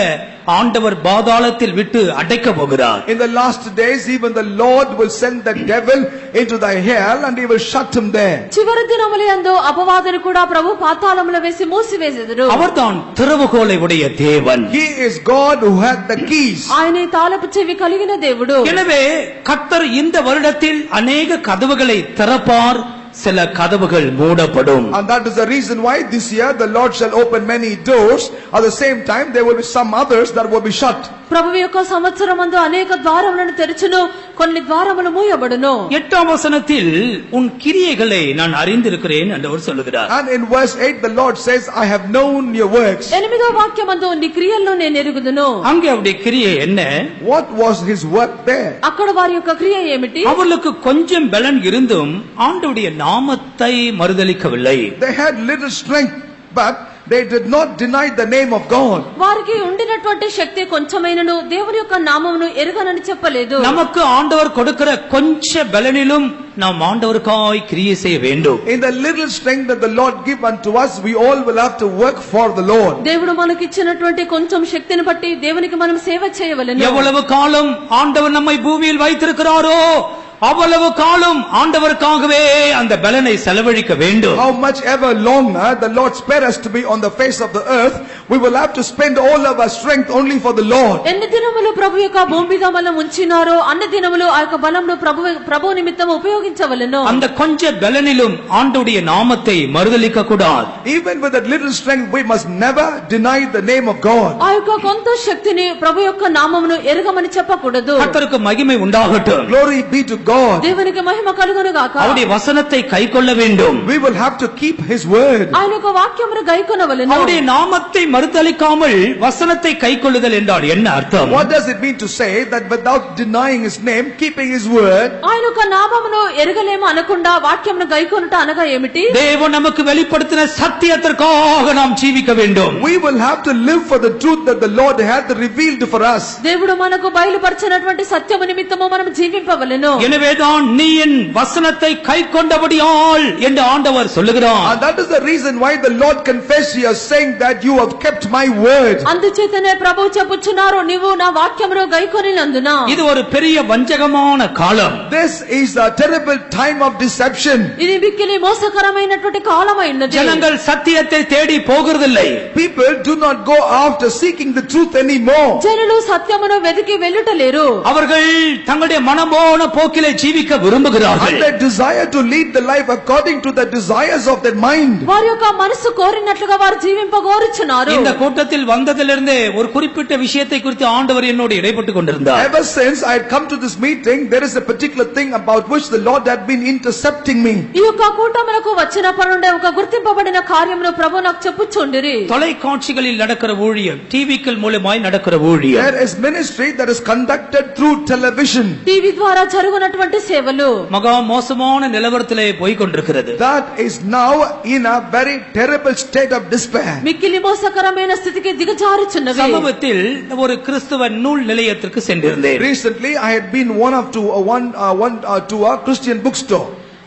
ஆண்டவர் பாதாளத்தில் விட்டு அடைக்க போகிறார். In the last days even the Lord will send the devil into the hell and he will shut him there. చివరి దినములందు అపవాదిని కూడా ప్రభు పాతాళములో వేసి మూసివేసెదరు. அவர்தான் திறவுகோலை உடைய தேவன். He is God who had the keys. ఆయనే తాళపు చెవి కలిగిన దేవుడు. எனவே கர்த்தர் இந்த வருடத்தில் अनेक கதவுகளை திறப்பார், சில கதவுகள் மூடப்படும். And that is the reason why this year the Lord shall open many doors. At the same time there will be some others that will be shut. ప్రభువు యొక్క సంవత్సరమందు అనేక ద్వారములను తెరచును, కొన్ని ద్వారములు మూయబడును. 8ஆம் வசனத்தில் உன் கிரியைகளை நான் அறிந்திருக்கிறேன் என்று சொல்லுகிறார். And in verse 8 the Lord says, I have known your works. 8వ వాక్యమందు నీ క్రియలను నేను ఎరుగుదును. அங்கே அவருடைய கிரியை என்ன? What was his work there? అక్కడ వారి యొక్క క్రియ ఏమిటి? அவர்களுக்கு கொஞ்சம் பலன் இருந்தும் ஆண்டவருடைய நாமத்தை மறுதலிக்கவில்லை. They had little strength, but they did not deny the name of God. వారికి ఉండినటువంటి శక్తి కొంచెమైనను దేవుని యొక్క నామమును ఎరుగనని చెప్పలేదు. நமக்கு ஆண்டவர் கொடுக்கிற கொஞ்ச பலனிலும் நாம் ஆண்டவருக்காய் கிரியை செய்ய வேண்டும். In the little strength that the Lord give unto us, we all will have to work for the Lord. దేవుడు మనకి ఇచ్చినటువంటి కొంచెం శక్తిని బట్టి దేవునికి మనం సేవ చేయవలెను. எவ்வளவு காலம் ஆண்டவர் நம்மை பூமியில் வைத்திருக்கிறாரோ அவ்வளவு காலம் ஆண்டவருக்காகவே அந்த பலனை செலவழிக்க வேண்டும். How much ever longer the Lord spare us to be on the face of the earth, we will have to spend all of our strength only for the Lord. ఎన్ని దినములు ప్రభు యొక్క భూమి మీద మనం ఉంచినారో అన్ని దినములు ఆ యొక్క బలమును ప్రభు నిమిత్తం ఉపయోగించవలెను. அந்த கொஞ்ச பலனிலும் ஆண்டவருடைய நாமத்தை மறுதலிக்க கூடாது. Even with that little strength, we must never deny the name of God. ఆ యొక్క కొంత శక్తిని ప్రభు యొక్క నామమును ఎరగమని చెప్పకూడదు. கர்த்தருக்கு மகிமை உண்டாகட்டும். Glory be to God. దేవునికి మహిమ కలుగును గాక. அவருடைய வசனத்தை கைக்கொள்ள வேண்டும். We will have to keep His word. ఆయన యొక్క వాక్యమును గైకొనవలెను. அவருடைய நாமத்தை மறுதலிக்காமல் வசனத்தை கைக்கொள்ளுதல் என்றால் என்ன அர்த்தம்? What does it mean to say that without denying His name, keeping His word? ఆయన యొక్క నామమును ఎరగలేము అనకుండా వాక్యమును గైకొనుట అనగా ఏమిటి? தேவன் நமக்கு வெளிப்படுத்தின சத்தியத்திற்காக நாம் ஜீவிக்க வேண்டும். We will have to live for the truth that the Lord had revealed for us. దేవుడు మనకు బయలుపరిచినటువంటి సత్యము నిమిత్తము మనం జీవింపవలెను. எனவேதான் நீ என் வசனத்தை கைக்கொண்டபடியால் என்று ஆண்டவர் சொல்லுகிறார். And that is the reason why the Lord confessed here, saying that you have kept my word. అందుచేతనే ప్రభువు చెప్పుచున్నారు, నీవు నా వాక్యమును గైకొనినందున. இது ஒரு பெரிய வஞ்சகமான காலம். This is a terrible time of deception. ఇది మిక్కిలి మోసకరమైనటువంటి కాలమైనది. ஜனங்கள் சத்தியத்தை தேடி போகிறதில்லை. People do not go after seeking the truth anymore. జనులు సత్యమును వెతికి వెళ్ళుటలేరు. அவர்கள் தங்களுடைய மனம்போன போக்கிலே ஜீவிக்க விரும்புகிறார்கள். And they desire to lead the life according to the desires of their mind. వారి యొక్క మనసు కోరినట్లుగా వారు జీవింపగోరుచున్నారు. இந்த கூட்டத்தில் வந்ததிலிருந்தே ஒரு குறிப்பிட்ட விஷயத்தை குறித்து ஆண்டவர் என்னோடு இடைப்பட்டு கொண்டிருந்தார். Ever since I had come to this meeting, there is a particular thing about which the Lord had been intercepting me. ఈ యొక్క కూటములకు వచ్చినప్పటి నుండి ఒక గుర్తింపబడిన కార్యమును ప్రభువు నాకు చెప్పుచుండిరి. தொலைக்காட்சிகளில் நடக்கிற ஊழியம், டிவிக்கள் மூலமாய் நடக்கிற ஊழியம். There is ministry that is conducted through television. TV ద్వారా జరుగునటువంటి సేవలు மகா மோசமான நிலவரத்திலே போய் கொண்டிருக்கிறது. That is now in a very terrible state of despair. మిక్కిలి మోసకరమైన స్థితికి దిగజారుచున్నవి. சமீபத்தில் ஒரு கிறிஸ்தவ நூல் நிலையத்திற்கு சென்றிருந்தேன். Recently I had been to a Christian bookstore.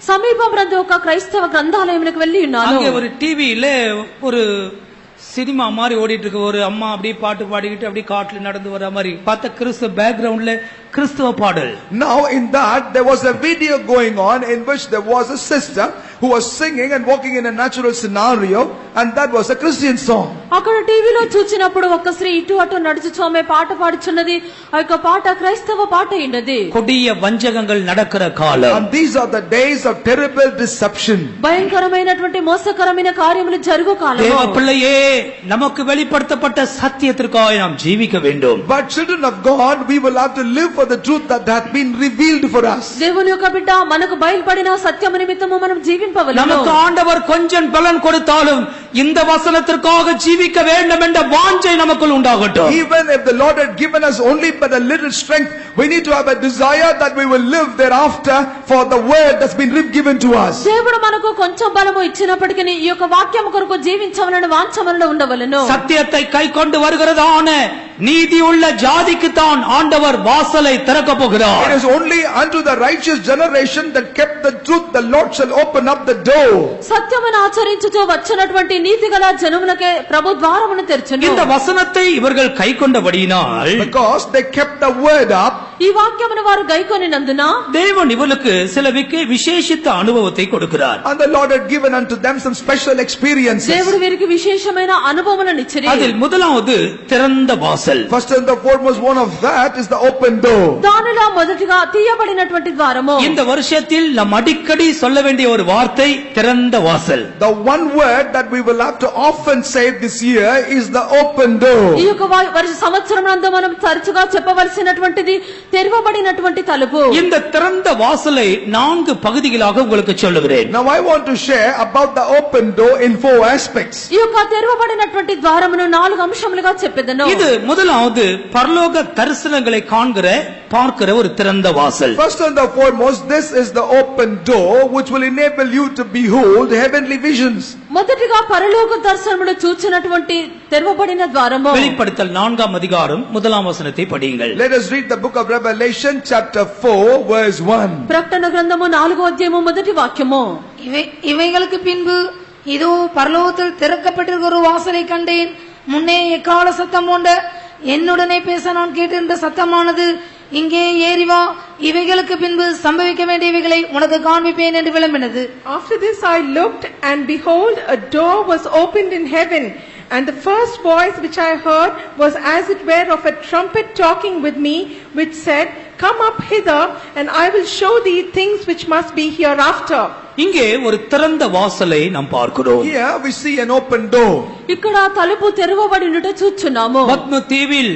సమీపంలో ఒక క్రైస్తవ గ్రంథాలయంలోకి వెళ్ళి ఉన్నాను. அங்கே ஒரு டிவியில ஒரு சினிமா மாதிரி ஓடிட்டு இருக்கு. ஒரு அம்மா அப்படியே பாட்டு பாடிக்கிட்டு அப்படியே காட்டுல நடந்து வர மாதிரி பார்த்த கிறிஸ்துவ பேக்ரவுண்ட்ல கிறிஸ்துவ பாடல். Now in that there was a video going on in which there was a sister who was singing and walking in a natural scenario, and that was a Christian song. అక్కడ టీవీలో చూచినప్పుడు ఒక స్త్రీ ఇటు అటు నడుచుచు ఆమె పాట పాడుచున్నది. ఆ యొక్క పాట క్రైస్తవ పాట అయినది. கொடிய வஞ்சகங்கள் நடக்கிற காலம். And these are the days of terrible deception. భయంకరమైనటువంటి మోసకరమైన కార్యములు జరుగు కాలం. தேவ பிள்ளையே, நமக்கு வெளிப்படுத்தப்பட்ட சத்தியத்திற்காக நாம் ஜீவிக்க வேண்டும். But children of God, we will have to live for the truth that hath been revealed for us. దేవుని యొక్క బిడ్డ మనకు బయలుపడిన సత్యము నిమిత్తము మనం జీవింపవలెను. நமக்கு ஆண்டவர் கொஞ்சம் பலன் கொடுத்தாலும் இந்த வசனத்திற்காக ஜீவிக்க வேண்டும் என்ற வாஞ்சை நமக்குள் உண்டாகட்டும். Even if the Lord had given us only but a little strength, we need to have a desire that we will live thereafter for the word that's been given to us. దేవుడు మనకు కొంచెం బలము ఇచ్చినప్పటికీ ఈ యొక్క వాక్యం కొరకు జీవించవలన వాంఛమనలో ఉండవలెను. சத்தியத்தை கைக்கொண்டு வருகிறதான நீதி உள்ள ஜாதிக்கு தான் ஆண்டவர் வாசலை திறக்க போகிறார். It is only unto the righteous generation that kept the truth, the Lord shall open up the door. సత్యమును ఆచరించుచు వచ్చినటువంటి నీతిగల జనములకే ప్రభు ద్వారమును తెరచును. இந்த வசனத்தை இவர்கள் கைக்கொண்டபடியினால், Because they kept the word up, ఈ వాక్యమును వారు గైకొనినందున தேவன் இவர்களுக்கு சில விசேஷித்த அனுபவத்தை கொடுக்கிறார். and the Lord had given unto them some special experiences. దేవుడు వీరికి విశేషమైన అనుభవములను ఇచ్చిరి. அதில் முதலாவது திறந்த வாசல். First and the foremost one of that is the open door. దానిలో మొదటిగా తీయబడినటువంటి ద్వారము. இந்த வருஷத்தில் நாம் அடிக்கடி சொல்ல வேண்டிய ஒரு வார்த்தை திறந்த வாசல். The one word that we will have to often say this year is the open door. ఈ యొక్క సంవత్సరమందు మనం తరచుగా చెప్పవలసినటువంటిది తెరవబడినటువంటి తలుపు. இந்த திறந்த வாசலை 4 பகுதிகளாக உங்களுக்கு சொல்லுகிறேன். Now I want to share about the open door in 4 aspects. ఈ యొక్క తెరవబడినటువంటి ద్వారమును 4 అంశములుగా చెప్పెదను. இது முதலாவது பரலோக தரிசனங்களை பார்க்கிற ஒரு திறந்த வாசல். First and the foremost, this is the open door which will enable you to behold heavenly visions. మొదటిగా పరలోక దర్శనములు చూచినటువంటి తెరవబడిన ద్వారము. வெளிப்படுத்தல் 4ஆம் அதிகாரம் 1ஆம் வசனத்தை படியுங்கள். Let us read the book of Revelation chapter 4 verse 1. ప్రకటన గ్రంథము 4వ అధ్యాయము మొదటి వాక్యము. இவைகளுக்கு பின்பு இதோ பரலோகத்தில் திறக்கப்பட்டிருக்கிற ஒரு வாசலை கண்டேன். முன்னே எக்கால சத்தம் போன்ற என்னுடனே பேச நான் கேட்டிருந்த சத்தமானது, இங்கே ஏறி வா, இவைகளுக்கு பின்பு சம்பவிக்க வேண்டியவைகளை உனக்கு காண்பிப்பேன் என்று விளம்பினது. After this I looked, and behold, a door was opened in heaven, and the first voice which I heard was as it were of a trumpet talking with me, which said, Come up hither, and I will show thee things which must be hereafter. இங்கே ஒரு திறந்த வாசலை நாம் பார்க்கிறோம். Here we see an open door. ఇక్కడ తలుపు తెరవబడినట్టు చూచున్నాము. பத்ம தீவில்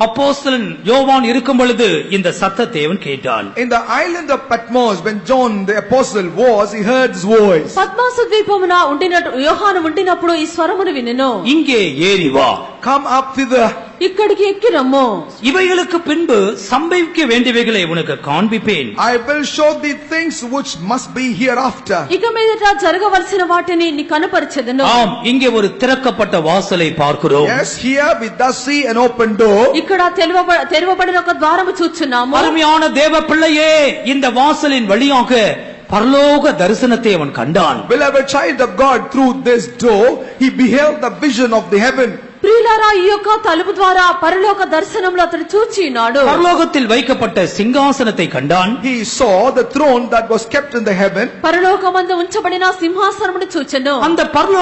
அப்போஸ்தலன் யோவான் இருக்கும் பொழுது இந்த சத்தத்தை அவன் கேட்டான். In the island of Patmos, when John the apostle was, he heard his voice. పద్మాసు ద్వీపమున ఉండినట్టు యోహాను ఉండినప్పుడు ఈ స్వరమును వినెను. இங்கே ஏறி வா, Come up thither. ఇక్కడికి ఎక్కి రమ్ము. இவைகளுக்கு பின்பு சம்பவிக்க வேண்டியவைகளை உனக்கு காண்பிப்பேன். I will show thee things which must be hereafter. ఇక మీదట జరగవలసిన వాటిని నీ కనపరచెదను. ஆம், இங்கே ஒரு திறக்கப்பட்ட வாசலை பார்க்கிறோம். Yes, here we thus see an open door. ఇక్కడ తెరవబడిన ఒక ద్వారము చూచున్నాము. அருமையான தேவ பிள்ளையே, இந்த வாசலின் வழியாக பரலோக தரிசனத்தை அவன் கண்டான். Beloved child of God, through this door, he beheld the vision of the heaven. ప్రియులారా, ఈ యొక్క తలుపు ద్వారా పరలోక దర్శనంలో అతడు చూచినాడు. பரலோகத்தில் வைக்கப்பட்ட சிங்காசனத்தை கண்டான். He saw the throne that was kept in the heaven. పరలోకమందు ఉంచబడిన సింహాసనమును చూచెను.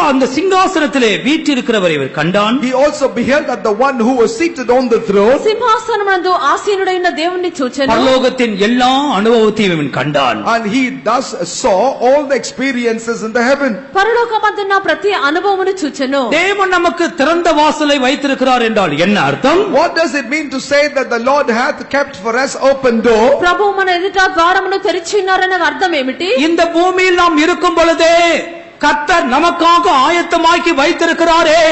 அந்த சிங்காசனத்திலே வீற்றிருக்கிறவரை இவர் கண்டான். He also beheld that the one who was seated on the throne. సింహాసనమందు ఆసీనుడైన దేవుణ్ణి చూచెను. பரலோகத்தின் எல்லா அனுபவத்தையும் இவன் கண்டான். And he thus saw all the experiences in the heaven. పరలోకమందున్న ప్రతి అనుభవమును చూచెను. தேவன் நமக்கு திறந்த வாசலை வைத்திருக்கிறார் என்றால் என்ன அர்த்தம்? What does it mean to say that the Lord hath kept for us open door? ప్రభువు మన ఎదుట ద్వారమును తెరిచి ఉన్నారనే అర్థం ఏమిటి? இந்த பூமியில் நாம் இருக்கும் பொழுதே கர்த்தர் நமக்காக ஆயத்தமாக்கி வைத்திருக்கிறாரே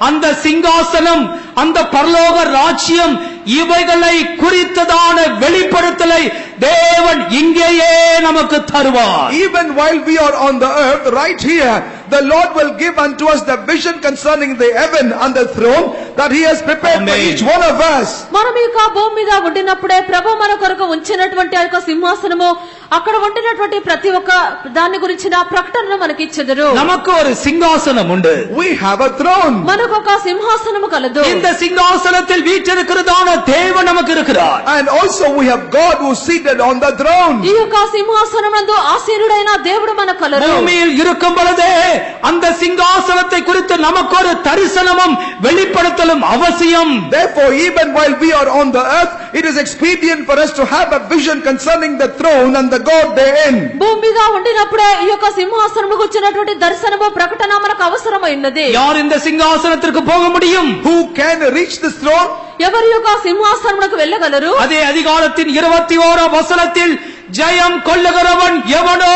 அந்த சிங்காசனம், அந்த பரலோக ராஜ்யம், இவைகளை குறித்ததான வெளிப்படுத்தலை தேவன் இங்கேயே நமக்கு தருவார். Even while we are on the earth, right here, the Lord will give unto us the vision concerning the heaven and the throne that he has prepared for each one of us. మనం ఈ భూమి మీద ఉండినప్పుడే ప్రభు మన కొరకు ఉంచినటువంటి ఆ యొక్క సింహాసనము, అక్కడ ఉండినటువంటి ప్రతి ఒక్క దాని గురించిన ప్రకటనను మనకి ఇచ్చెదరు. நமக்கு ஒரு சிங்காசனம் உண்டு. We have a throne. మనకు ఒక సింహాసనము కలదు. இந்த சிங்காசனத்தில் வீற்றிருக்கிறதான தேவன் நமக்கு இருக்கிறார். And also we have God who is seated on the throne. ఈ యొక్క సింహాసనమందు ఆసీనుడైన దేవుడు మనకు కలరు. பூமியில் இருக்கும் பொழுதே அந்த சிங்காசனத்தை குறித்து நமக்கு ஒரு தரிசனமும் வெளிப்படுத்தலும் அவசியம். Therefore, even while we are on the earth, it is expedient for us to have a vision concerning the throne and the God therein. భూమి మీద ఉండినప్పుడే ఈ యొక్క సింహాసనముకు వచ్చినటువంటి దర్శనము ప్రకటన మనకు అవసరమైనది. யார் இந்த சிங்காசனத்திற்கு போக முடியும்? Who can reach this throne? ఎవరి యొక్క సింహాసనమునకు వెళ్ళగలరు? அதே அதிகாரத்தின் 21ஆம் வசனத்தில் ஜெயம் கொள்ளுகிறவன் எவனோ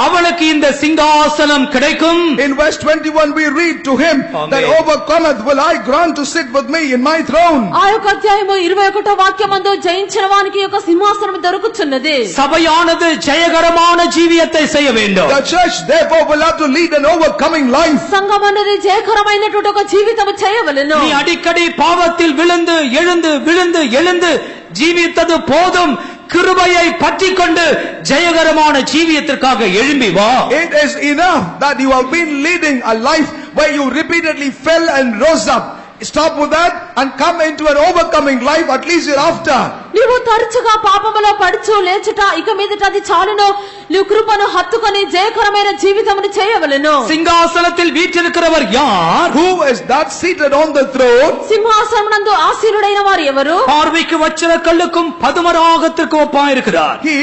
அவனுக்கு இந்த சிங்காசனம் கிடைக்கும். In verse 21 we read, to him that overcometh will I grant to sit with me in my throne. ఆ యొక్క అధ్యాయము 21వ వాక్యమందు జయించిన వానికి యొక్క సింహాసనం దొరుకుచున్నది. சபையானது ஜெயகரமான ஜீவியத்தை செய்ய வேண்டும். The church therefore will have to lead an overcoming life. సంఘం అనేది జయకరమైనటువంటి ఒక జీవితం చేయవలెను. நீ அடிக்கடி பாவத்தில் விழுந்து எழுந்து விழுந்து எழுந்து ஜீவித்தது போதும். கிருபையை பற்றிக்கொண்டு ஜெயகரமான ஜீவியத்திற்காக எழும்பி வா. It is enough that you have been leading a life where you repeatedly fell and rose up. Stop with that and come into an overcoming life at least hereafter. నీవు తరచుగా పాపములో పడుచు లేచుట ఇక మీదట అది చాలును. నీవు కృపను హత్తుకొని జయకరమైన జీవితమును చేయవలెను. சிங்காசனத்தில் வீற்றிருக்கிறவர் யார்? Who is that seated on the throne? సింహాసనమునందు ఆసీనుడైన వారు ఎవరు? பார்வைக்கு வச்சிர கல்லுக்கும் பதுமராகத்திற்கு ஒப்பாயிருக்கிறார். He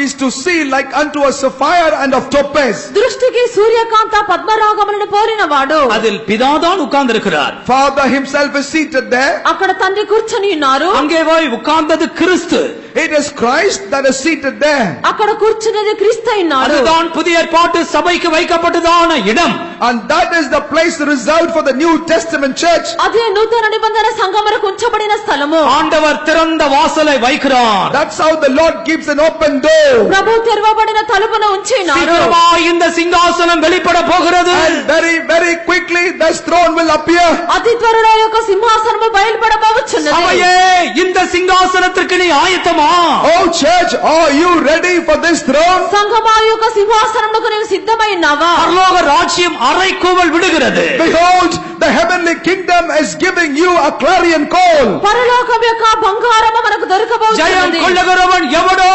is to see like unto a sapphire and of topaz. దృష్టికి సూర్యకాంత పద్మరాగములను పోలిన వాడు. அதில் பிதாதான் உட்கார்ந்திருக்கிறார். Father himself is seated there. అక్కడ తండ్రి కూర్చొని ఉన్నారు. அங்கே போய் உட்கார்ந்தது கிறிஸ்து. It is Christ that is seated there. అక్కడ కూర్చున్నది క్రీస్తు ఉన్నాడు. அதுதான் புதிய ஏற்பாட்டு சபைக்கு வைக்கப்பட்டதான இடம். And that is the place reserved for the New Testament church. అదే నూతన నిబంధన సంఘమునకు ఉంచబడిన స్థలము. ஆண்டவர் திறந்த வாசலை வைக்கிறார். That's how the Lord keeps an open door. ప్రభు తెరవబడిన తలుపును ఉంచినాడు. சீக்கிரமாய் இந்த சிங்காசனம் வெளிப்பட போகிறது. And very very quickly this throne will appear. అతి త్వరలో యొక్క సింహాసనము బయలుపడబోచున్నది. சபையே, இந்த சிங்காசனத்திற்கு நீ ஆயத்தமா? Oh church, are you ready for this throne? సంఘమా యొక్క సింహాసనమునకు నీవు సిద్ధమై ఉన్నావా? பரலோக ராஜ்யம் அறைகூவல் விடுகிறது. Behold, the heavenly kingdom is giving you a clarion call. పరలోకం యొక్క బంగారము మనకు ஜெயம் దొరకబోచున్నది. கொள்ளுகிறவன் எவனோ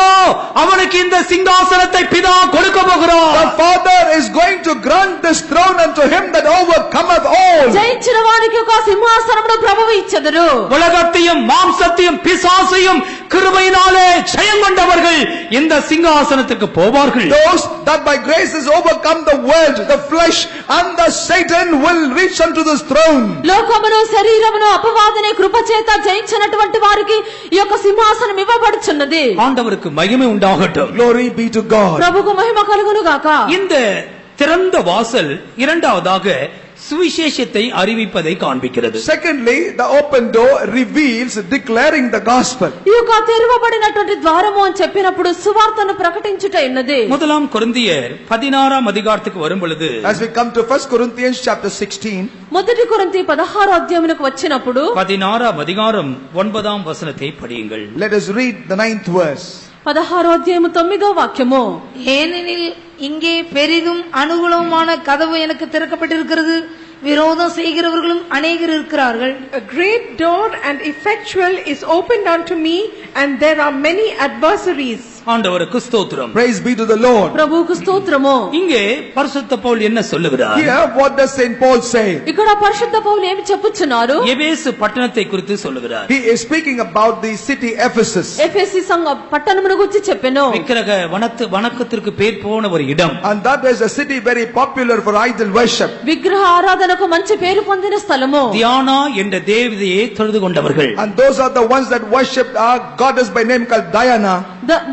அவனுக்கு இந்த சிங்காசனத்தை பிதா கொடுக்க The போகிறார். Father is going to grant this throne unto him that overcometh all. జయించిన వారికి ఒక సింహాసనమును ప్రభువు ఇచ్చెదరు. உலகத்தையும் மாம்சத்தையும் பிசாசையும் கிருபையினாலே ஜெயம் கொண்டவர்கள் இந்த சிங்காசனத்துக்கு போவார்கள். Those that by grace has overcome the world, the flesh and the Satan will reach unto this throne. లోకమును శరీరమును అపవాదిని కృపచేత జయించినటువంటి వారికి ఈ యొక్క సింహాసనం ఇవ్వబడుచున్నది. ஆண்டவருக்கு மகிமை உண்டாகட்டும். Glory be to God. ప్రభువుకు మహిమ కలుగును గాక. இந்த திறந்த வாசல் இரண்டாவதாக சுவிசேஷத்தை அறிவிப்பதை காண்பிக்கிறது. Secondly, the open door reveals declaring the gospel. ఈ యొక్క తెరవబడినటువంటి ద్వారము అని చెప్పినప్పుడు సువార్తను ప్రకటించుట ఉన్నది. முதலாம் கொரிந்தியர் 16ஆம் அதிகாரத்துக்கு வரும் பொழுது, As we come to 1 Corinthians chapter 16, మొదటి కొరింథీ 16వ అధ్యాయమునకు వచ్చినప్పుడు 16ஆம் அதிகாரம் 9ஆம் வசனத்தை படியுங்கள். let us read the 9th verse. 16వ అధ్యాయము 9వ వాక్యము. ஏனெனில் இங்கே பெரிதும் அனுகூலமான கதவு எனக்கு திறக்கப்பட்டிருக்கிறது, விரோதம் செய்கிறவர்களும் அநேகர் இருக்கிறார்கள். A great door and effectual is opened unto me, and there are many adversaries. ஆண்டவருக்கு ஸ்தோத்திரம். Praise be to the Lord. ప్రభువుకు స్తోత్రము. இங்கே பரிசுத்த பவுல் என்ன சொல்லுகிறார்? Here what does Saint Paul say? ఇక్కడ పరిశుద్ధ పౌలు ఏమి చెప్పుచున్నారు? எபேசு பட்டணத்தை குறித்து சொல்லுகிறார். He is speaking about the city Ephesus. ఎఫెసీ సంఘ పట్టణమును గురించి చెప్పెను. விக்கிரக வணக்கத்திற்கு பேர் போன ஒரு இடம். And that is a city very popular for idol worship. విగ్రహ ఆరాధనకు మంచి పేరు పొందిన స్థలము. தியானா என்ற தேவதையை தொழுது கொண்டவர்கள். And those are the ones that worshipped our goddess by name called Diana.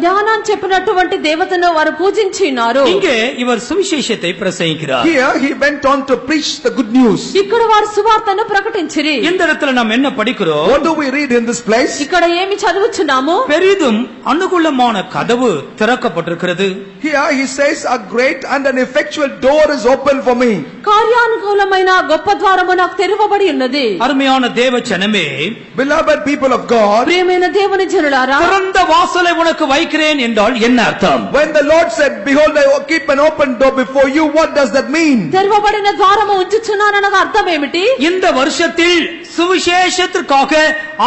ధ్యానం చెప్పినటువంటి దేవతను వారు పూజించినారు. இங்கே இவர் சுவிசேஷத்தை பிரசங்கிக்கிறார். Here he went on to preach the good news. ఇక్కడ వారు సువార్తను ప్రకటించిరి. இந்த இடத்துல நாம் என்ன படிக்கிறோம்? What do we read in this place? ఇక్కడ ఏమి చదువుచున్నాము? பெரிதும் அனுகூலமான கதவு திறக்கப்பட்டிருக்கிறது. Here he says a great and an effectual door is open for me. కార్యానుకూలమైన గొప్ప ద్వారము నాకు తెరవబడి ఉన్నది. அருமையான தேவ ஜனமே, Beloved people of God, ప్రియమైన దేవుని జనులారా, திறந்த வாசலை உனக்கு வைக்கிறேன் என்றால் என்ன அர்த்தம்? when the Lord said, behold, I keep an open door before you, what does that mean? తెరవబడిన ద్వారము ఉంచుచున్నాననగా అర్థం ఏమిటి? இந்த வருஷத்தில் சுவிசேஷத்திற்காக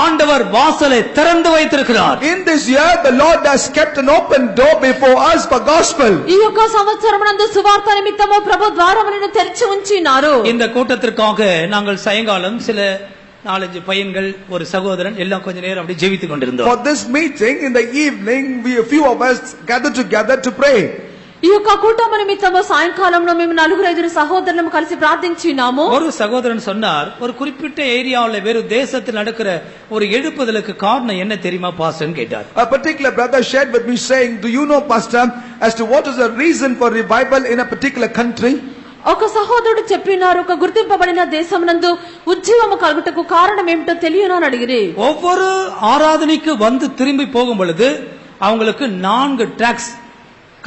ஆண்டவர் வாசலை திறந்து வைத்திருக்கிறார். In this year, the Lord has kept an open door before us for gospel. ఈ యొక్క సంవత్సరమునందు సువార్త నిమిత్తము ప్రభు ద్వారములను తెరిచి ఉంచినారు. இந்த கூட்டத்திற்காக நாங்கள் சாயங்காலம் சில 4-5 பையன்கள் ஒரு சகோதரன் எல்லாம் கொஞ்ச நேரம் அப்படி ஜெபித்துக் கொண்டிருந்தோம். For this meeting in the evening, a few of us gathered together to pray. ఈ యొక్క కూటమి నిమిత్తము సాయంకాలంలో మేము 4-5 సహోదరులను కలిసి ప్రార్థించినాము. ஒரு சகோதரன் சொன்னார், ஒரு குறிப்பிட்ட ஏரியாவுல வேறு தேசத்தில் நடக்கிற ஒரு எழுப்புதலுக்கு காரணம் என்ன தெரியுமா பாஸ்டர்னு கேட்டார். A particular brother shared with me saying, do you know, pastor, as to what is the reason for revival in a particular country? ఒక సహోదరుడు చెప్పినారు, ఒక గుర్తింపబడిన దేశమునందు ఉజ్జీవము కలుగుటకు కారణం ఏమిటో తెలియను అని అడిగిరి. ஒவ்வொரு ஆராதனைக்கு வந்து திரும்பி போகும் பொழுது அவங்களுக்கு 4 tracks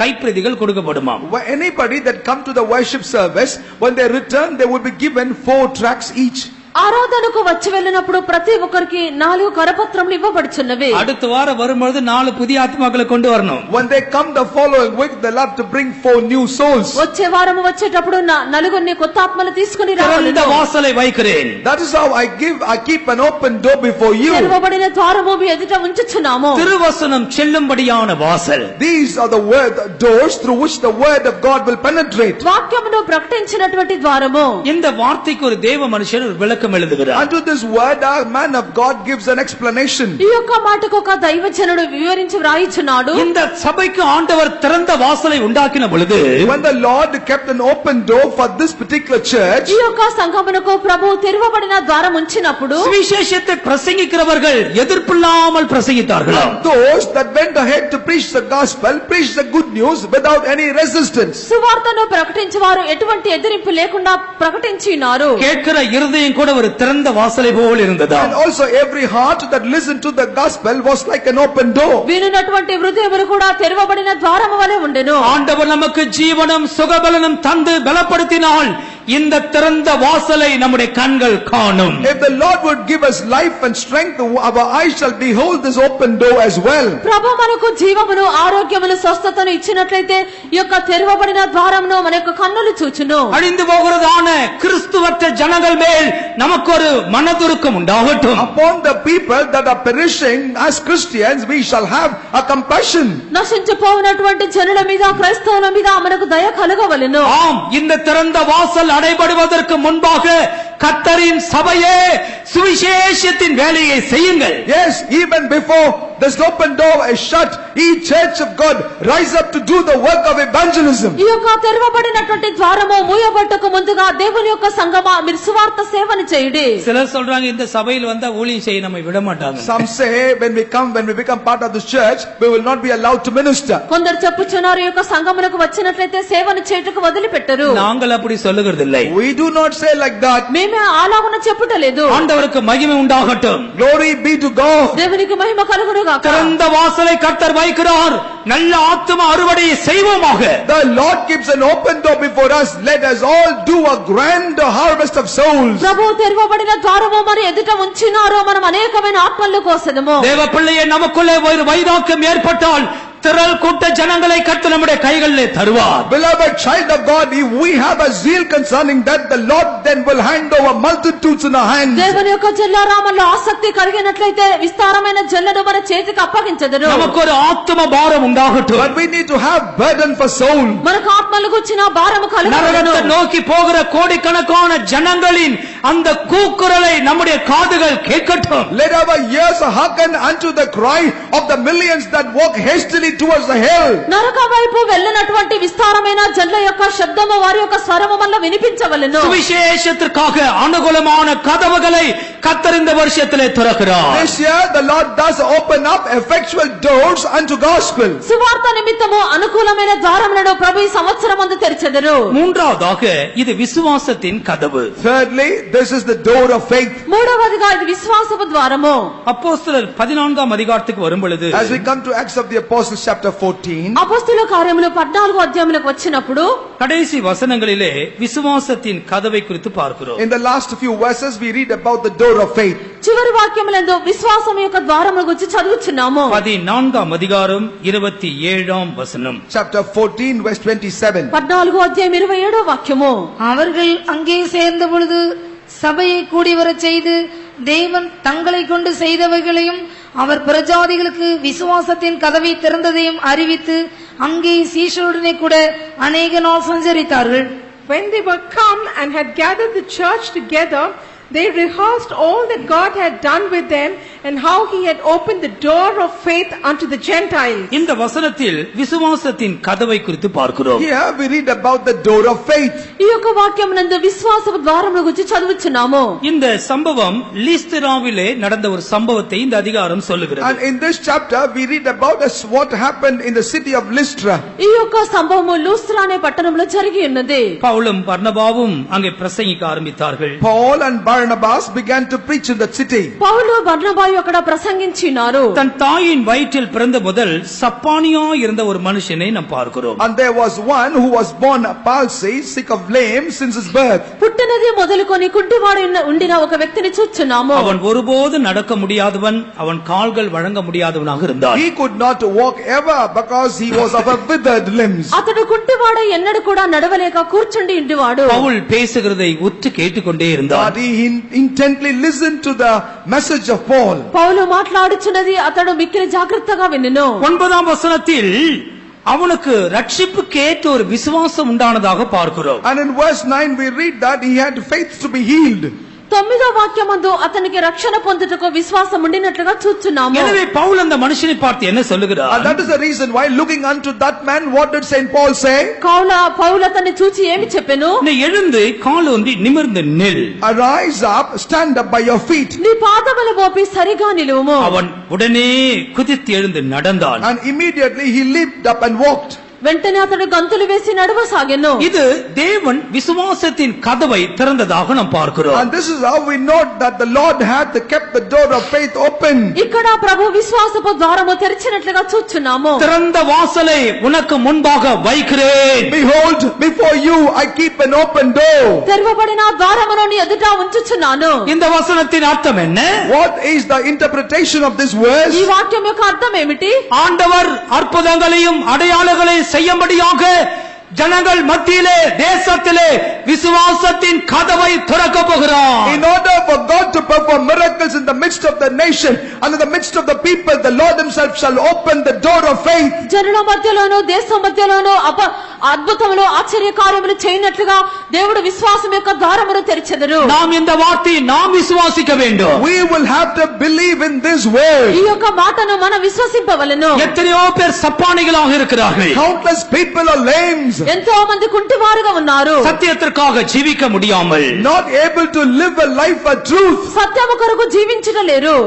கைப்பிரதிகள் கொடுக்கப்படுமாம். Anybody that come to the worship service, when they return, they will be given 4 tracts each. ఆరాధనకు వచ్చి వెళ్ళినప్పుడు ప్రతి ఒక్కరికి 4 కరపత్రములు ఇవ్వబడుచున్నవి. அடுத்த வாரம் வரும்பொழுது 4 புதிய ஆத்மாக்களை கொண்டு வரணும். When they come the following week, they'll have to bring 4 new souls. వచ్చే వారము వచ్చేటప్పుడు 4 కొత్త ఆత్మలు తీసుకొని రావాలి. திறந்த வாசலை வைக்கிறேன். That is how I keep an open door before you. తెరవబడిన ద్వారము మీ ఎదుట ఉంచుచున్నాము. திருவசனம் செல்லும்படியான வாசல். These are the doors through which the word of God will penetrate. వాక్యమును ప్రకటించినటువంటి ద్వారము. இந்த வார்த்தைக்கு ஒரு தேவ மனுஷன் ஒரு விளக்கம் எழுதுகிறார். Unto this word, a man of God gives an explanation. ఈ యొక్క మాటకు ఒక దైవజనుడు వివరించి వ్రాయిచున్నాడు. இந்த சபைக்கு ஆண்டவர் திறந்த வாசலை உண்டாக்கின பொழுது, when the Lord kept an open door for this particular church, ఈ యొక్క సంఘమునకు ప్రభువు తెరవబడిన ద్వారం ఉంచినప్పుడు சுவிசேஷத்தை பிரசங்கிக்கிறவர்கள் எதிர்ப்பில்லாமல் பிரசங்கித்தார்களாம். those that went ahead to preach the gospel preached the good news without any resistance. సువార్తను ప్రకటించేవారు ఎటువంటి ఎదిరింపు లేకుండా ప్రకటించినారు. கேட்கிற இருதயம் கூட ஒரு திறந்த வாசலை போல் இருந்ததா. And also every heart that listened to the gospel was like an open door. వినునటువంటి హృదయములు కూడా తెరవబడిన ద్వారము వలె ఉండెను. ஆண்டவர் நமக்கு ஜீவனும் சுகபலனும் தந்து பலப்படுத்தினால் இந்த திறந்த வாசலை நம்முடைய கண்கள் காணும். If the Lord would give us life and strength, our eyes shall behold this open door as well. ప్రభు మనకు జీవమును ఆరోగ్యమును స్వస్థతను ఇచ్చినట్లయితే ఈ యొక్క తెరవబడిన ద్వారమును మన యొక్క కన్నులు చూచును. அழிந்து போகிறதான கிறிஸ்துவற்ற ஜனங்கள் மேல் நமக்கு ஒரு மனதுருக்கம் உண்டாகட்டும். Upon the people that are perishing as Christians, we shall have a compassion. నశించిపోయినటువంటి జనుల మీద క్రైస్తవుల మీద మనకు దయ కలగవలెను. ஆம், இந்த திறந்த வாசல் அடைபடுவதற்கு முன்பாக கர்த்தரின் சபையே சுவிசேஷத்தின் வேலையை செய்யுங்கள். Yes, even before this open door is shut. Each church of God rise up to do the work of evangelism. ఈ యొక్క తెరవబడినటువంటి ద్వారము మూయబట్టకు ముందుగా దేవుని యొక్క సంగమా మీరు సువార్త సేవను చేయండి. சிலர் சொல்றாங்க இந்த சபையில் வந்தா ஊழியம் செய்ய நம்மை விட மாட்டாங்க. Some say when we become part of this church, we will not be allowed to minister. కొందరు చెప్పుచున్నారు ఈ యొక్క సంగమునకు వచ్చినట్లయితే సేవను చేయుటకు వదిలిపెట్టరు. நாங்கள் அப்படி சொல்லுகிறதில்லை. We do not say like that. మేమే అలాగున చెప్పుటలేదు. ஆண்டவருக்கு மகிமை உண்டாகட்டும். Glory be to God. దేవునికి మహిమ కలుగును గాక. திறந்த வாசலை கர்த்தர் வைக்கிறார். நல்ல ஆத்தும அறுவடையை செய்வோமாக. The Lord keeps an open door before us. Let us all do a grand harvest of souls. ప్రభువు తెరవబడిన ద్వారము మరి ఎదుట ఉంచినారో మనం అనేకమైన ఆత్మలను కోసెదము. தேவ பிள்ளையே நமக்குள்ளே ஒரு வைராக்கியம் ஏற்பட்டால் திரள் கூட்ட ஜனங்களை கர்த்தர் நம்முடைய கைகளிலே தருவார். Beloved child of God, if we have a zeal concerning that, the Lord then will hand over multitudes in our hands. దేవుని యొక్క జల్లారామలో ఆసక్తి కలిగినట్లయితే విస్తారమైన జల్లను మన చేతికి అప్పగించెదరు. நமக்கு ஒரு ஆத்தும பாரம் உண்டாகட்டும். But we need to have burden for soul. మనకు ఆత్మలకు వచ్చిన భారము కలుగును. நரகத்தை நோக்கி போகிற கோடிக்கணக்கான ஜனங்களின் அந்த கூக்குரலை நம்முடைய காதுகள் கேட்கட்டும். Let our ears hearken unto the cry of the millions that walk hastily towards the hell. నరక వైపు వెళ్ళినటువంటి విస్తారమైన జనుల యొక్క శబ్దము వారి యొక్క స్వరము వల్ల వినిపించవలెను. சுவிசேஷத்திற்காக அனுகூலமான கதவுகளை கர்த்தர் இந்த வருஷத்திலே திறக்கிறார். This year the Lord does open up effectual doors unto gospel. సువార్త నిమిత్తము అనుకూలమైన ద్వారములను ప్రభు ఈ సంవత్సరమందు తెరిచెదరు. மூன்றாவதாக இது விசுவாசத்தின் கதவு. Thirdly, this is the door of faith. మూడవదిగా ఇది విశ్వాసపు ద్వారము. அப்போஸ்தலர் 14ஆம் அதிகாரத்துக்கு வரும் பொழுது As we come to Acts of the Apostles chapter 14, అపొస్తలుల కార్యములు 14వ అధ్యాయములకు వచ్చినప్పుడు கடைசி வசனங்களிலே விசுவாசத்தின் கதவை குறித்து பார்க்கிறோம். in the last few verses we read about the door of faith. చివరి వాక్యములందు విశ్వాసం యొక్క ద్వారముల గురించి చదువుచున్నాము. 14ஆம் அதிகாரம் 27ஆம் வசனம். Chapter 14 verse 27. 14వ అధ్యాయం 27వ వాక్యము. அவர்கள் அங்கே சேர்ந்த பொழுது சபையை கூடி வரச் செய்து தேவன் தங்களை கொண்டு செய்தவைகளையும் அவர் பிரஜாதிகளுக்கு விசுவாசத்தின் கதவை திறந்ததையும் அறிவித்து அங்கே சீஷருடனே கூட அநேக நாள் சஞ்சரித்தார்கள். When they were come and had gathered the church together, they rehearsed all that God had done with them and how he had opened the door of faith unto the Gentiles. இந்த வசனத்தில் விசுவாசத்தின் கதவை குறித்து பார்க்கிறோம். Here we read about the door of faith. ఈ యొక్క వాక్యమునందు విశ్వాసపు ద్వారముల గురించి చదువుచున్నాము. இந்த சம்பவம் லிஸ்திராவிலே நடந்த ஒரு சம்பவத்தை இந்த அதிகாரம் சொல்லுகிறது. And in this chapter we read about what happened in the city of Lystra. ఈ యొక్క సంభవము లూస్త్రా అనే పట్టణంలో జరిగి ఉన్నది. பவுலும் பர்னபாவும் அங்கே பிரசங்கிக்க ஆரம்பித்தார்கள். Paul and Barnabas began to preach in that city. పౌలు బర్నబాయు అక్కడ ప్రసంగించినారు. தன் தாயின் வயிற்றில் பிறந்த முதல் சப்பானியா இருந்த ஒரு மனுஷனை நாம் பார்க்கிறோம். And there was one who was born palsy, sick of lame since his birth. పుట్టినది మొదలుకొని కుంటివాడు ఉండిన ఒక వ్యక్తిని చూచున్నాము. அவன் ஒருபோது நடக்க முடியாதவன், அவன் கால்கள் வழங்க முடியாதவனாக இருந்தான். He could not walk ever because he was of a withered limbs. అతడు కుంటివాడు ఎన్నడూ కూడా నడవలేక కూర్చుండి ఉండివాడు. பவுல் பேசுகிறதை உற்று கேட்டுக்கொண்டே இருந்தான். But he intently listened to the message of Paul. పౌలు మాట్లాడుచున్నది అతడు మిక్కిలి జాగ్రత్తగా వినెను. 9ஆம் வசனத்தில் அவனுக்கு ரட்சிப்புக்கேற்ற ஒரு விசுவாசம் உண்டானதாக பார்க்கிறோம். And in verse 9 we read that he had faith to be healed. 9వ వాక్యమందు అతనికి రక్షణ పొందుటకు విశ్వాసం ఉండినట్లుగా చూచున్నాము. எனவே பவுல் அந்த மனுஷனை பார்த்து என்ன சொல்லுகிறார்? And that is the reason why looking unto that man, what did Saint Paul say? పౌలు అతన్ని చూచి ఏమి చెప్పెను? நீ எழுந்து காலூன்றி நிமிர்ந்து நில். Arise up, stand up by your feet. నీ పాదములు మోపి సరిగా నిలువుము. அவன் உடனே குதித்து எழுந்து நடந்தான். And immediately he leaped up and walked. వెంటనే అతడు గంతులు వేసి నడవసాగెను. இது தேவன் விசுவாசத்தின் கதவை திறந்ததாக நாம் பார்க்கிறோம். And this is how we note that the Lord had kept the door of faith open. ఇక్కడ ప్రభు విశ్వాసపు ద్వారము తెరిచినట్లుగా చూచున్నాము. திறந்த வாசலை உனக்கு முன்பாக வைக்கிறேன். Behold, before you I keep an open door. తెరవబడిన ద్వారమును నీ ఎదుట ఉంచుచున్నాను. இந்த வசனத்தின் அர்த்தம் என்ன? What is the interpretation of this verse? ఈ వాక్యం యొక్క అర్థం ఏమిటి? ஆண்டவர் அற்புதங்களையும் அடையாளங்களையும் செய்யும்படியாக ஜனங்கள் மத்தியிலே தேசத்திலே விசுவாசத்தின் கதவை திறக்க போகிறார். In order for God to perform miracles in the midst of the nation and in the midst of the people, the Lord himself shall open the door of faith. జనుల మధ్యలోను దేశం మధ్యలోను అద్భుతములు ఆశ్చర్య కార్యములు చేయనట్లుగా దేవుడు విశ్వాసం యొక్క ద్వారమును తెరిచెదరు. நாம் இந்த வார்த்தையை நாம் விசுவாசிக்க வேண்டும். We will have to believe in this word. ఈ యొక్క మాటను మనం విశ్వసింపవలెను. எத்தனையோ பேர் சப்பானிகளாக இருக்கிறார்கள். Countless people are lames, ఎంతో మంది కుంటివారుగా ఉన్నారు. சத்தியத்திற்காக ஜீவிக்க முடியாமல், not able to live a life of truth. సత్యము కొరకు జీవించలేరు.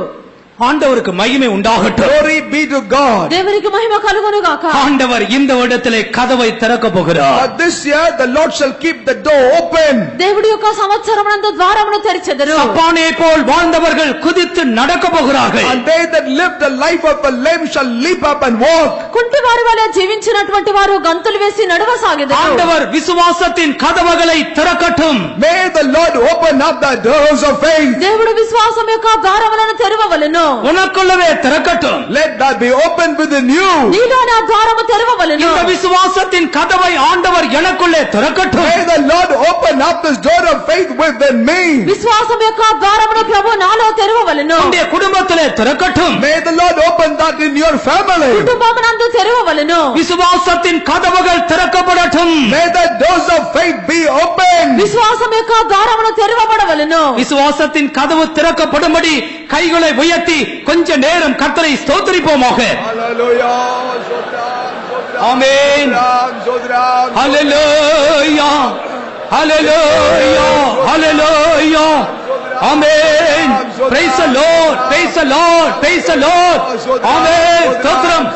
ஆண்டவருக்கு மகிமை உண்டாகட்டும். Glory be to God. దేవునికి మహిమ కలుగును గాక. ஆண்டவர் இந்த வருடத்திலே கதவை திறக்க போகிறார். But this year the Lord shall keep the door open. దేవుడి యొక్క సంవత్సరమునందు ద్వారమును తెరిచెదరు. சப்பானை போல் வாழ்ந்தவர்கள் குதித்து நடக்க போகிறார்கள். And they that live the life of a lame shall leap up and walk. కుంటివారి వలె జీవించినటువంటి వారు గంతులు వేసి నడవసాగెదరు. ஆண்டவர் விசுவாசத்தின் கதவுகளை திறக்கட்டும். May the Lord open up the doors of faith. దేవుడు విశ్వాసం యొక్క ద్వారములను తెరవవలెను. உனக்குள்ளவே திறக்கட்டும். Let that be open within you. నీలోని ఆ ద్వారము తెరవవలెను. இந்த விசுவாசத்தின் கதவை ஆண்டவர் எனக்குள்ளே திறக்கட்டும். May the Lord open up this door of faith within me. విశ్వాసం యొక్క ద్వారమును ప్రభు నాలో తెరవవలెను. உன்னுடைய குடும்பத்திலே திறக்கட்டும். May the Lord open that in your family. కుటుంబమునందు తెరవవలెను. விசுவாசத்தின் கதவுகள் திறக்கப்படட்டும். May the doors of faith be open. విశ్వాసం యొక్క ద్వారమును తెరవబడవలెను. விசுவாசத்தின் கதவு திறக்கப்படும்படி கைகளை உயர்த்தி கொஞ்ச நேரம் கர்த்தரை ஸ்தோத்திரிப்போமாக. Hallelujah. Amen. Hallelujah. Hallelujah. Hallelujah. Amen. praise the lord. praise the lord. praise the lord. ஆமென். ஸ்தோத்திரம்.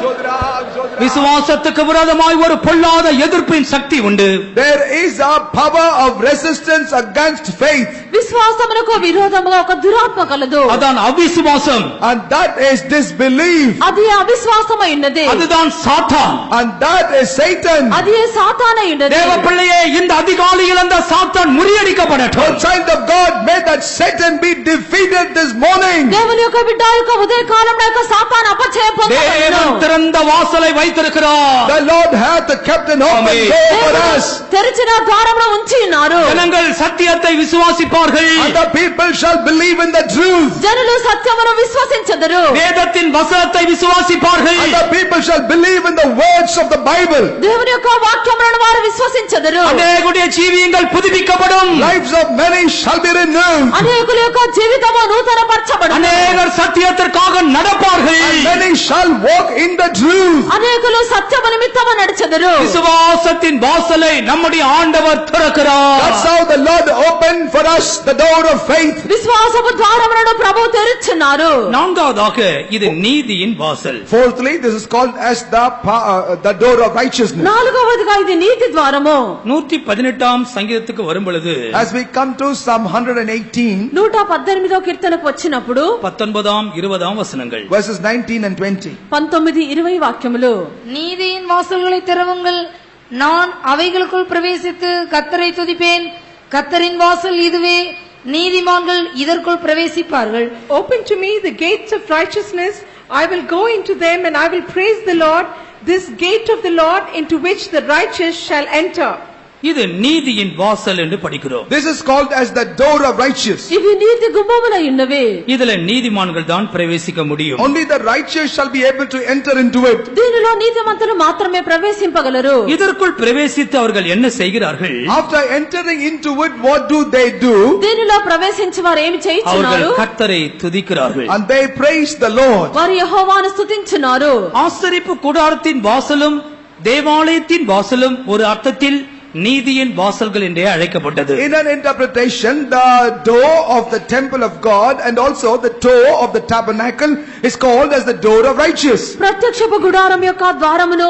விசுவாசத்துக்கு விரோதமாய் ஒரு பொல்லாத எதிர்ப்பின் சக்தி உண்டு. There is a power of resistance against faith. విశ్వాసమునకు విరోధముగా ఒక దురాత్మ కలదు. அதான் அவிசுவாசம். And that is disbelief. అది అవిశ్వాసమైనది. அதுதான் சாத்தான். And that is Satan. అది సాతానైనది. தேவ பிள்ளையே, இந்த அதிகாலையில் அந்த சாத்தான் முறியடிக்கப்படட்டும். Oh child of God, may that Satan be defeated this morning. దేవుని యొక్క బిడ్డ యొక్క ఉదయ కాలంలో యొక్క సాతాను అపజయం పొందవలెను. தேவன் திறந்த வாசலை வைத்திருக்கிறார். The Lord hath kept an open Amen. door for us. తెరిచిన ద్వారమును ఉంచి ఉన్నారు. ஜனங்கள் சத்தியத்தை விசுவாசிப்பார்கள். And the people shall believe in the truth. జనులు సత్యమును విశ్వసించెదరు. வேதத்தின் வசனத்தை விசுவாசிப்பார்கள். And the people shall believe in the words of the Bible. దేవుని యొక్క వాక్యములను వారు విశ్వసించెదరు. அநேகுடைய ஜீவியங்கள் புதுப்பிக்கப்படும். Lives of many shall be renewed. అనేకుల యొక్క జీవితము నూతనపరచబడును. அநேகர் சத்தியத்திற்காக நடப்பார்கள். And many shall walk in the truth. అనేకులు సత్యము నిమిత్తము నడిచెదరు. விசுவாசத்தின் வாசலை நம்முடைய ஆண்டவர் திறக்கிறார். That's how the Lord opened for us the door of faith. విశ్వాసపు ద్వారములను ప్రభువు తెరిచున్నారు. நான்காவதாக இது நீதியின் வாசல். Fourthly, this is called as the door of righteousness. నాలుగవదిగా ఇది నీతి ద్వారము. 118ஆம் சங்கீதத்துக்கு வரும் பொழுது, As we come to Psalm 118, 118వ కీర్తనకు వచ్చినప్పుడు 19ஆம் 20ஆம் வசனங்கள், verses 19 and 20. 19-20 వాక్యములు. நீதியின் வாசல்களை திறவுங்கள், நான் அவைகளுக்குள் பிரவேசித்து கர்த்தரை துதிப்பேன். கர்த்தரின் வாசல் இதுவே, நீதிமான்கள் இதற்குள் பிரவேசிப்பார்கள். Open to me the gates of righteousness. I will go into them and I will praise the Lord. This gate of the Lord into which the righteous shall enter. இது நீதியின் வாசல் என்று படிக்கிறோம். This is called as the door of righteous. ఇవి నీతి గుమ్మములై ఉన్నవి. இதுல நீதிமான்கள் தான் பிரவேசிக்க முடியும். Only the righteous shall be able to enter into it. దీనిలో నీతిమంతులు మాత్రమే ప్రవేశింపగలరు. இதற்குள் பிரவேசித்து அவர்கள் என்ன செய்கிறார்கள்? After entering into it, what do they do? దీనిలో ప్రవేశించి వారు ఏమి చేయుచున్నారు? அவர்கள் கர்த்தரை துதிக்கிறார்கள். And they praise the Lord. వారు యెహోవాను స్తుతించున్నారు. ஆசரிப்பு கூடாரத்தின் வாசலும் தேவாலயத்தின் வாசலும் ஒரு அர்த்தத்தில் நீதியின் வாசல்கள் என்றே அழைக்கப்பட்டது. In an interpretation, the door of the temple of God and also the door of the tabernacle is called as the door of righteous. ప్రత్యక్షపు గుడారం యొక్క ద్వారమును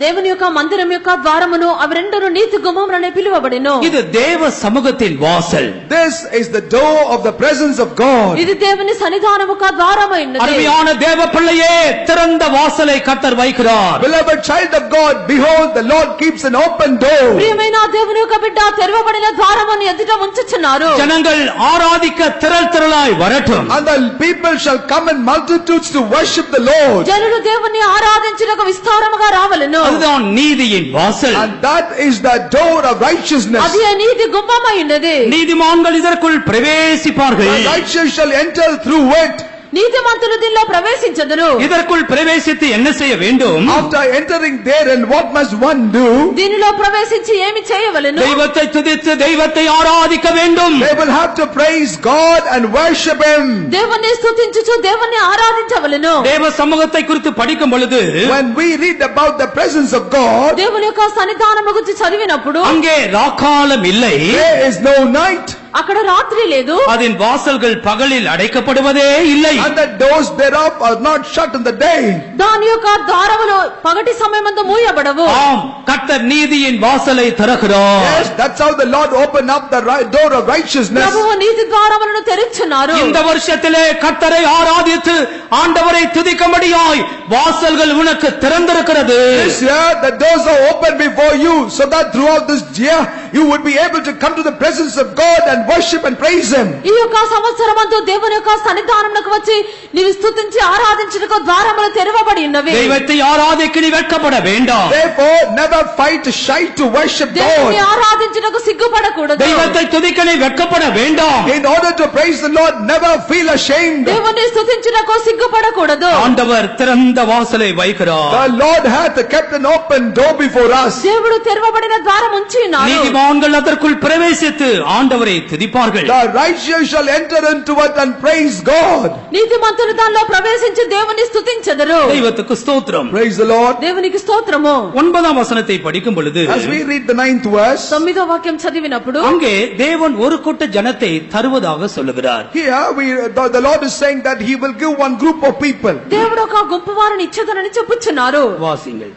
దేవుని యొక్క మందిరం యొక్క ద్వారమును అవి రెండును నీతి గుమ్మములనే పిలువబడెను. இது தேவ சமூகத்தின் வாசல். This is the door of the presence of God. ఇది దేవుని సన్నిధానము యొక్క ద్వారమైనది. அருமையான தேவ பிள்ளையே, திறந்த வாசலை கர்த்தர் வைக்கிறார். Beloved child of God, behold, the Lord keeps an open door. ప్రియమైన దేవుని యొక్క బిడ్డ తెరవబడిన ద్వారమును ఎదుట ఉంచుచున్నారు. ஜனங்கள் ஆராதிக்க திரள் திரளாய் வரட்டும். And the people shall come in multitudes to worship the Lord. జనులు దేవుని ఆరాధించుటకు విస్తారముగా రావలెను. அதுதான் நீதியின் வாசல். And that is the door of righteousness. అది నీతి గుమ్మమైనది. நீதிமான்கள் இதற்குள் பிரவேசிப்பார்கள். The righteous shall enter through it. నీతిమంతులు దీనిలో ప్రవేశించదురు. இதற்குள் பிரவேசித்து என்ன செய்ய வேண்டும்? After entering therein, what must one do? దీనిలో ప్రవేశించి ఏమి చేయవలెను? தெய்வத்தை துதித்து தெய்வத்தை ஆராதிக்க வேண்டும். They will have to praise God and worship Him. దేవుని స్తుతించుచు దేవుని ఆరాధించవలెను. தேவ சமூகத்தை குறித்து படிக்கும் பொழுது When we read about the presence of God, దేవుని యొక్క సన్నిధానము గురించి చదివినప్పుడు அங்கே ராக்காலம் இல்லை, there is no night. అక్కడ రాత్రి లేదు, அதன் வாசல்கள் பகலில் அடைக்கப்படுவதே இல்லை. And the doors thereof are not shut in the day. దాని యొక్క ద్వారములు పగటి సమయమందు మూయబడవు. ஆம், கர்த்தர் நீதியின் வாசலை திறக்கிறார். Yes, that's how the Lord opened up the door of righteousness. ప్రభువు నీతి ద్వారములను తెరుచున్నారు. இந்த வருஷத்திலே கர்த்தரை ஆராதித்து ஆண்டவரை துதிக்கும்படியாய் வாசல்கள் உனக்கு திறந்திருக்கிறது. This year the doors are open before you, so that throughout this year you would be able to come to the presence of God and worship and praise Him. ఈ యొక్క సంవత్సరమందు దేవుని యొక్క సన్నిధానమునకు వచ్చి నీవు స్తుతించి ఆరాధించుటకు ద్వారములు తెరవబడి ఉన్నవి. தெய்வத்தை ஆராதிக்க நீ வெட்கப்பட வேண்டாம். Therefore never fight shy to worship దేవుని God. ఆరాధించుటకు సిగ్గుపడకూడదు. தெய்வத்தை துதிக்க நீ வெட்கப்பட வேண்டாம். In order to praise the Lord, never feel ashamed. దేవుని స్తుతించుటకు సిగ్గుపడకూడదు. ஆண்டவர் திறந்த வாசலை வைக்கிறார். The Lord hath kept an open door before us. దేవుడు తెరవబడిన ద్వారం ఉంచి ఉన్నారు. நீதிமான்கள் அதற்குள் பிரவேசித்து ஆண்டவரை துதிப்பார்கள். The righteous shall enter into it and praise God. నీతిమంతులు దానిలో ప్రవేశించి దేవుని స్తుతించెదరు. தெய்வத்துக்கு ஸ்தோத்திரம். Praise the Lord. దేవునికి స్తోత్రము. 9ஆம் வசனத்தை படிக்கும் பொழுது As we read the 9th verse, 9వ వాక్యం చదివినప్పుడు அங்கே தேவன் ஒரு கூட்ட ஜனத்தை தருவதாக சொல்லுகிறார். here the Lord is saying that He will give one group of people. దేవుడు ఒక గుంపు వారిని ఇచ్చేదనని చెప్పుచున్నారు. வாசிங்கள்.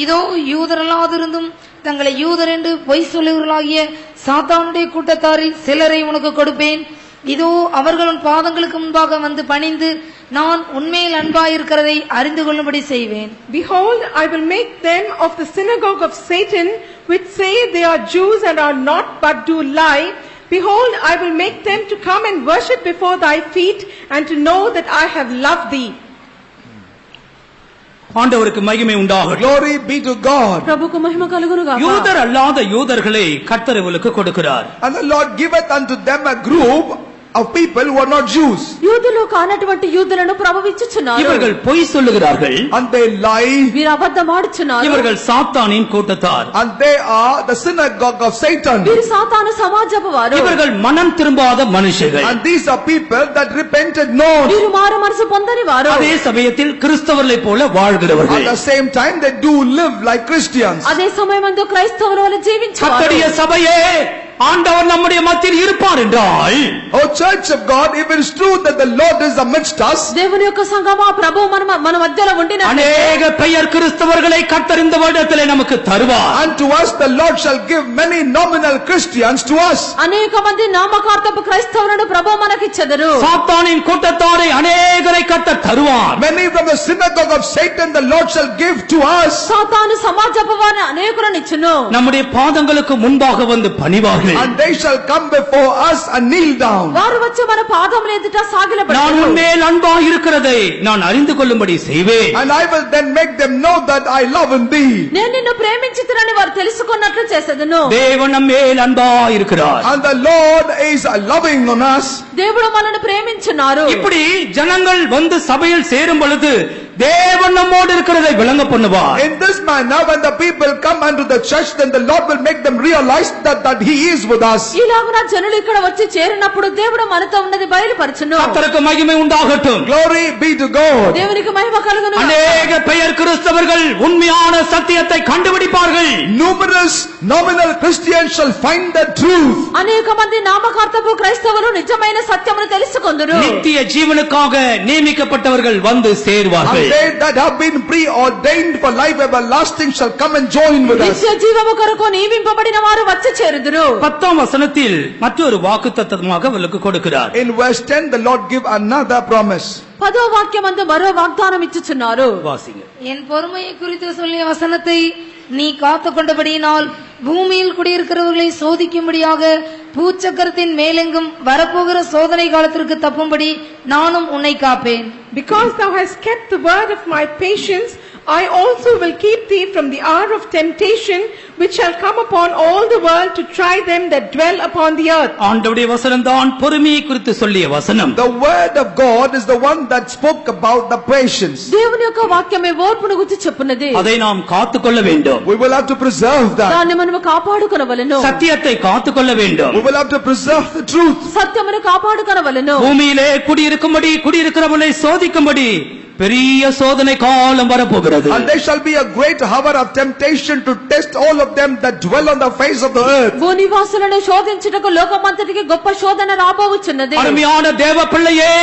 இதோ யூதரல்லாதிருந்தும் தங்களை யூதர் என்று பொய் சொல்லுகிறவர்களாகிய சாத்தானுடைய கூட்டத்தாரில் சிலரை உனக்கு கொடுப்பேன். இதோ அவர்கள் உன் பாதங்களுக்கு முன்பாக வந்து பணிந்து நான் உண்மையில் அன்பாயிருக்கிறதை அறிந்து கொள்ளும்படி செய்வேன். Behold, I will make them of the synagogue of Satan, which say they are Jews and are not, but do lie. Behold, I will make them to come and worship before thy feet, and to know that I have loved thee. ஆண்டவருக்கு மகிமை உண்டாகட்டும். Glory be to God. ప్రభుకు మహిమ కలుగును గాక. யூதர் அல்லாத யூதர்களை கர்த்தர் இவர்களுக்கு கொடுக்கிறார். And the Lord giveth unto them a group of people who are not Jews. యూదులు కానటువంటి యూదులను ప్రభువు ఇచ్చుచున్నారు. இவர்கள் பொய் சொல்லுகிறார்கள். And they lie. వీరు అబద్ధమాడుచున్నారు. இவர்கள் சாத்தானின் கூட்டத்தார். And they are the synagogue of Satan. వీరు సాతాను సమాజపు వారు. இவர்கள் மனம் திரும்பாத மனுஷர்கள். And these are people that repented not. వీరు మారు మనసు పొందని వారు. அதே சமயத்தில் கிறிஸ்தவர்களை போல வாழ்கிறவர்கள். At the same time they do live like Christians. అదే సమయమందు క్రైస్తవుల వలె జీవించువారు. கர்த்தருடைய சபையே, ஆண்டவர் நம்முடைய மத்தியில் இருப்பார் என்றால், O church of God, if it is true that the Lord is amidst us, దేవుని యొక్క సంఘమా ప్రభువు మన మధ్యలో ఉండిన அநேக பெயர் கிறிஸ்தவர்களை கர்த்தர் இந்த வருடத்திலே நமக்கு தருவார். unto us the Lord shall give many nominal Christians to us. అనేక మంది నామకార్థపు క్రైస్తవులను ప్రభువు మనకిచ్చెదరు. சாத்தானின் கூட்டத்தாரை அநேகரை கர்த்தர் தருவார். Many from the synagogue of Satan the Lord shall give to us. సాతాను సమాజపు వారిని అనేకులను ఇచ్చును. நம்முடைய பாதங்களுக்கு முன்பாக வந்து பணிவார்கள். And they shall come before us and kneel down. వారు వచ్చి మన పాదముల ఎదుట நான் సాగిలపడతారు. உன்மேல் அன்பா இருக்கிறதை நான் அறிந்து கொள்ளும்படி செய்வேன். And I will then make them know that I love in thee. నేను నిన్ను ప్రేమించుతునని వారు తెలుసుకున్నట్లు చేసేదను. தேவன் நம்மேல் அன்பா இருக்கிறார். And the Lord is loving on us. దేవుడు మనల్ని ప్రేమించున్నారు. இப்படி ஜனங்கள் வந்து சபையில் சேரும் பொழுது தேவன் நம்மோடு இருக்கிறதை விளங்க பண்ணுவார். In this manner, when the people come unto the church, then the Lord will make them realize that He is with us. ఇలాగున జనులు ఇక్కడ వచ్చి చేరినప్పుడు దేవుడు మనతో ఉన్నది బయలుపరచును. கர்த்தருக்கு மகிமை உண்டாகட்டும். Glory be to God. దేవునికి మహిమ కలుగును. அநேக பெயர் கிறிஸ்தவர்கள் உண்மையான சத்தியத்தை கண்டுபிடிப்பார்கள். Numerous nominal Christians shall find the truth. అనేక మంది నామకార్థపు క్రైస్తవులు నిజమైన సత్యమును తెలుసుకొందురు. நித்திய ஜீவனுக்காக நியமிக்கப்பட்டவர்கள் வந்து சேர்வார்கள். And they that have been preordained for life everlasting shall come and join with us. నిత్య జీవము కొరకు నియమింపబడిన వారు వచ్చి చేరుదురు. 10ஆம் வசனத்தில் மற்றொரு வாக்குத்தத்தமாக அவர்களுக்கு கொடுக்கிறார். In verse 10 the Lord give another promise. 10వ వాక్యమందు మరో వాగ్దానం ఇచ్చుచున్నారు. வாசிங்க. என் பொறுமையை குறித்து சொல்லிய வசனத்தை நீ காத்து கொண்டபடியினால் பூமியில் குடியிருக்கிறவர்களை சோதிக்கும்படியாக பூச்சக்கரத்தின் மேலெங்கும் வரப்போகிற சோதனை காலத்திற்கு தப்பும்படி நானும் உன்னை காப்பேன். Because thou hast kept the word of my patience, I also will keep thee from the hour of temptation, which shall come upon all the world to try them that dwell upon the earth. ஆண்டவருடைய வசனம் தான் பொறுமையை குறித்து சொல்லிய வசனம். The word of God is the one that spoke about the patience. దేవుని యొక్క వాక్యమే ఓర్పును గురించి చెప్పున్నది. அதை நாம் காத்துக்கொள்ள வேண்டும். We will have to preserve that. దాన్ని మనము కాపాడుకొనవలెను. சத்தியத்தை காத்துக்கொள்ள வேண்டும். We will have to preserve the truth. సత్యమును కాపాడుకొనవలెను. பூமியிலே குடியிருக்கிறவர்களை சோதிக்கும்படி பெரிய சோதனை காலம் வரப்போகிறது. And there shall be a great hour of temptation to test all of them that dwell on the face of the earth. భూనివాసులను శోధించుటకు లోకమంతటికి గొప్ప శోధన రాబోవుచున్నది. அருமையான தேவ பிள்ளையே,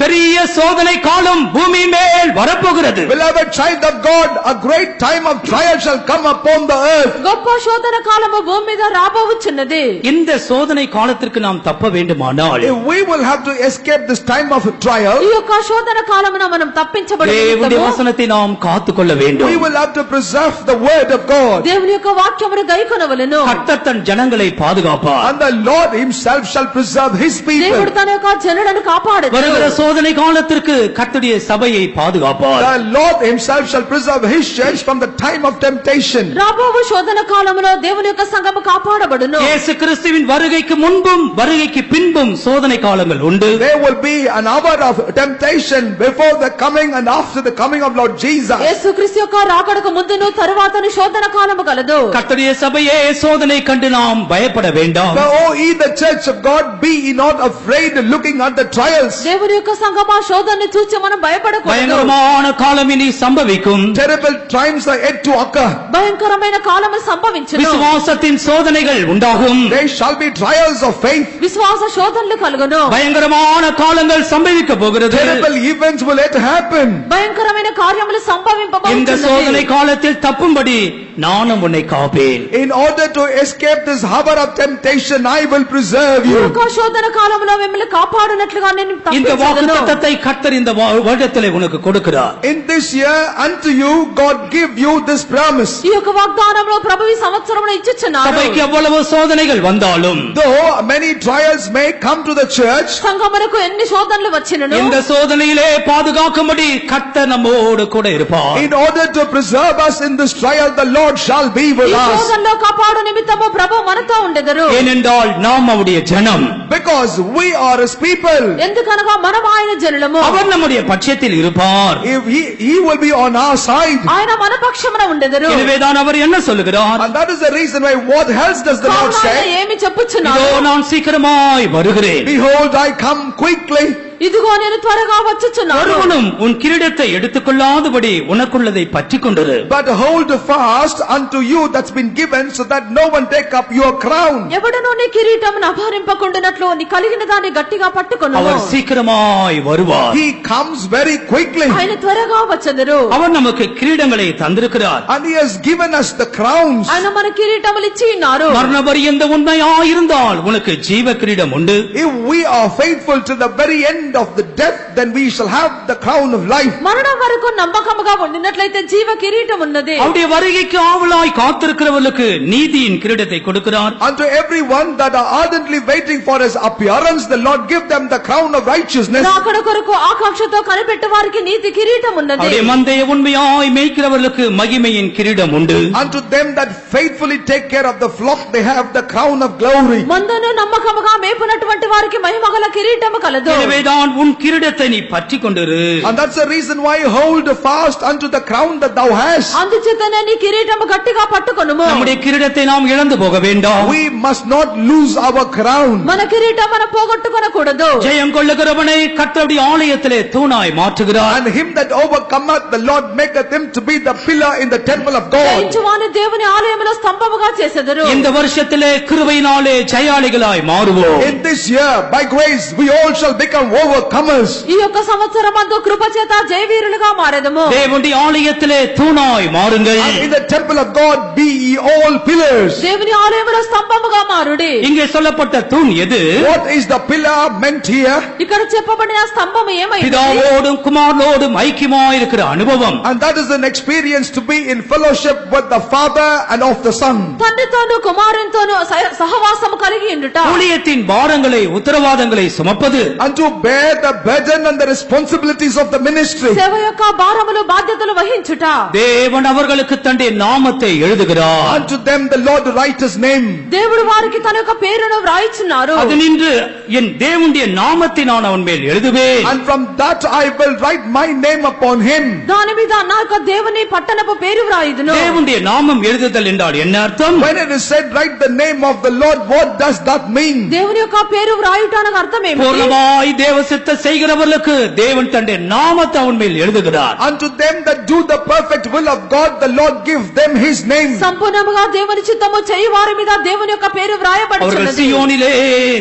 பெரிய சோதனை காலம் பூமி மேல் வரப்போகிறது. Beloved child of God, a great time of trial shall come upon the earth. గొప్ప శోధన కాలము భూమి మీద రాబోవుచున్నది. இந்த சோதனை காலத்திற்கு நாம் தப்ப வேண்டுமானால், If we will have to escape this time of trial, ఈ యొక్క శోధన కాలమున మనం తప్పించబడే தேவனுடைய வசனத்தை நாம் காத்துக்கொள்ள வேண்டும். we will have to preserve the word of God. దేవుని యొక్క వాక్యమును గైకొనవలెను. கர்த்தர் தன் ஜனங்களை பாதுகாப்பார். And the Lord himself shall preserve his people. దేవుడు తన యొక్క జనులను కాపాడును. வருகிற சோதனை காலத்திற்கு கர்த்தருடைய சபையை பாதுகாப்பார். The Lord himself shall preserve his church from the time of temptation. రాబోవు శోధన కాలములో దేవుని యొక్క సంఘము కాపాడబడును. இயேசு கிறிஸ்துவின் வருகைக்கு முன்பும் வருகைக்கு பின்பும் சோதனை காலங்கள் உண்டு. There will be an hour of temptation before the coming and after the coming of Lord Jesus. యేసుక్రీస్తు యొక్క రాకడకు ముందును తరువాతను శోధన కాలము కలదు. கர்த்தருடைய சபையே, சோதனை கண்டு நாம் பயப்பட வேண்டாம். But oh, ye the church of God, be ye not afraid looking at the trials. దేవుని యొక్క సంఘమా శోధనని చూచి మనం భయపడకూడదు. பயங்கரமான காலம் இனி சம்பவிக்கும். Terrible times are yet to occur. భయంకరమైన కాలము సంభవించును. விசுவாசத்தின் சோதனைகள் உண்டாகும். There shall be trials of faith. విశ్వాస శోధనలు కలుగును. பயங்கரமான காலங்கள் சம்பவிக்க போகிறது. Terrible events will yet happen. భయంకరమైన కార్యములు இந்த సంభవింపబోచున్నవి. சோதனை காலத்தில் தப்பும்படி நானும் உன்னை காப்பேன். In order to escape this hour of temptation, I will preserve ఈ you. యొక్క శోధన కాలములో మిమ్మల్ని కాపాడునట్లుగా నేను இந்த తప్పించదను. வாக்குத்தத்தத்தை கர்த்தர் இந்த வருடத்திலே உனக்கு கொடுக்கிறார். In this year, unto you, God give you this promise. ఈ యొక్క వాగ్దానంలో ప్రభువు ఈ సంవత్సరమున ఇచ్చుచున్నారు. சபைக்கு எவ்வளவு சோதனைகள் வந்தாலும், Though many trials may come to the church, సంఘమునకు ఎన్ని శోధనలు వచ్చినను இந்த சோதனையிலே பாதுகாக்கும்படி கர்த்தர் நம்மோடு கூட இருப்பார். in order to preserve us in this trial, the Lord shall be ఈ with us. శోధనలో కాపాడు నిమిత్తము ప్రభువు మనతో ఉండెదరు. ஏனென்றால் நாம் அவருடைய ஜனம். Because we are his people. ఎందుకనగా మనం ఆయన జనులము. அவர் நம்முடைய பட்சத்தில் இருப்பார். If he will be on our side. ఆయన మన పక్షమున ఉండెదరు. எனவேதான் அவர் என்ன சொல்லுகிறார்? And that is the reason why, what else does the Lord కావున ఆయన say? ఏమి చెప్పుచున్నాడు? இதோ நான் சீக்கிரமாய் வருகிறேன். Behold, I come quickly. ఇదిగో నేను త్వరగా వచ్చుచున్నాను. ஒருவனும் உன் கிரீடத்தை எடுத்துக்கொள்ளாதபடி உனக்குள்ளதை பற்றிக் கொண்டிரு. But hold fast unto you that's been given, so that no one take up your crown. ఎవడనూ నీ కిరీటమును అపహరింపకుండునట్లు నీ కలిగిన దాన్ని గట్టిగా పట్టుకొనుము. அவர் சீக்கிரமாய் வருவார். He comes very quickly. ఆయన త్వరగా వచ్చెదరు. அவர் நமக்கு கிரீடங்களை தந்திருக்கிறார். And he has given us the crowns. ఆయన మన కిరీటములు ఇచ్చి ఉన్నారు. மரண பரியந்த உண்மையாயிருந்தால் உனக்கு ஜீவ கிரீடம் உண்டு. If we are faithful to the very end of the death, then we shall have the crown of life. మరణం వరకు నమ్మకముగా ఉండినట్లయితే జీవ కిరీటం ఉన్నది. அவருடைய வருகைக்கு ஆவலாய் காத்திருக்கிறவர்களுக்கு நீதியின் கிரீடத்தை கொடுக்கிறார். Unto everyone that are ardently waiting for his appearance, the Lord give them the crown of righteousness. రాకడ కొరకు ఆకాంక్షతో కనిపెట్టే వారికి నీతి కిరీటం ఉన్నది. அவருடைய மந்தைய உண்மையாய் மேய்க்கிறவர்களுக்கு மகிமையின் கிரீடம் உண்டு. Unto them that faithfully take care of the flock, they have the crown of glory. మందను నమ్మకముగా మేపునటువంటి వారికి మహిమగల కిరీటము కలదు. எனவேதான் உன் கிரீடத்தை நீ பற்றிக் கொண்டிரு. And that's the reason why hold fast unto the crown that thou hast. అందుచేతనే నీ కిరీటము గట్టిగా పట్టుకొనుము. நம்முடைய கிரீடத்தை நாம் இழந்து போக வேண்டாம். We must not lose our crown. మన కిరీటం మనం పోగొట్టుకొనకూడదు. ஜெயம் கொள்ளுகிறவனை கர்த்தருடைய ஆலயத்திலே தூணாய் மாற்றுகிறார். And him that overcometh, the Lord maketh him to be the pillar in the temple of God. జయించువాని దేవుని ఆలయములో స్తంభముగా చేసెదరు. இந்த வருஷத்திலே கிருபையினாலே ஜெயாளிகளாய் மாறுவோம். In this year, by grace, we all shall become overcomers. ఈ యొక్క సంవత్సరమందు కృప చేత జయవీరులుగా మారెదము. தேவனுடைய ஆலயத்திலே தూணாய் மாறுங்கள். And in the temple of God, be ye all pillars. దేవుని ఆలయములో స్తంభముగా మారుడి. இங்கே சொல்லப்பட்ட தூண் எது? What is the pillar meant here? ఇక్కడ చెప్పబడిన స్తంభము ఏమైంది? பிதாவோடும் குமாரனோடும் ஐக்கியமாய் இருக்கிற அனுபவம். And that is an experience to be in fellowship with the Father and of the Son. తండ్రితోను కుమారునితోను సహవాసము కలిగి ఉండుట. ஊழியத்தின் பாரங்களை உத்தரவாதங்களை சுமப்பது. And to bear bear the burden and the responsibilities of the ministry. సేవ యొక్క భారములు బాధ్యతలు వహించుట. தேவன் அவர்களுக்கு தன்னுடைய நாமத்தை எழுதுகிறார். Unto them the Lord write his name. దేవుడు వారికి తన యొక్క పేరును వ్రాయిచున్నారు. அது நின்று என் தேவனுடைய நாமத்தை நான் அவன் மேல் எழுதுவேன். And from that I will write my name upon him. దాని మీద నా యొక్క దేవుని పట్టణపు పేరు వ్రాయుదును. தேவனுடைய நாமம் எழுதுதல் என்றால் என்ன அர்த்தம்? When it is said write the name of the Lord, what does that mean? దేవుని యొక్క పేరు వ్రాయుట అనగా అర్థం ఏమిటి? பூர்ணமாய் தேவ சித்த செய்கிறவர்களுக்கு தேவன் தன்னுடைய நாமத்தை அவன் மேல் எழுதுகிறார். Unto them that do the perfect will of God, the Lord gives them his name. సంపూర్ణముగా దేవుని చిత్తము చేయు వారి మీద దేవుని యొక్క పేరు அவர்கள் వ్రాయబడుచున్నది. சீயோனிலே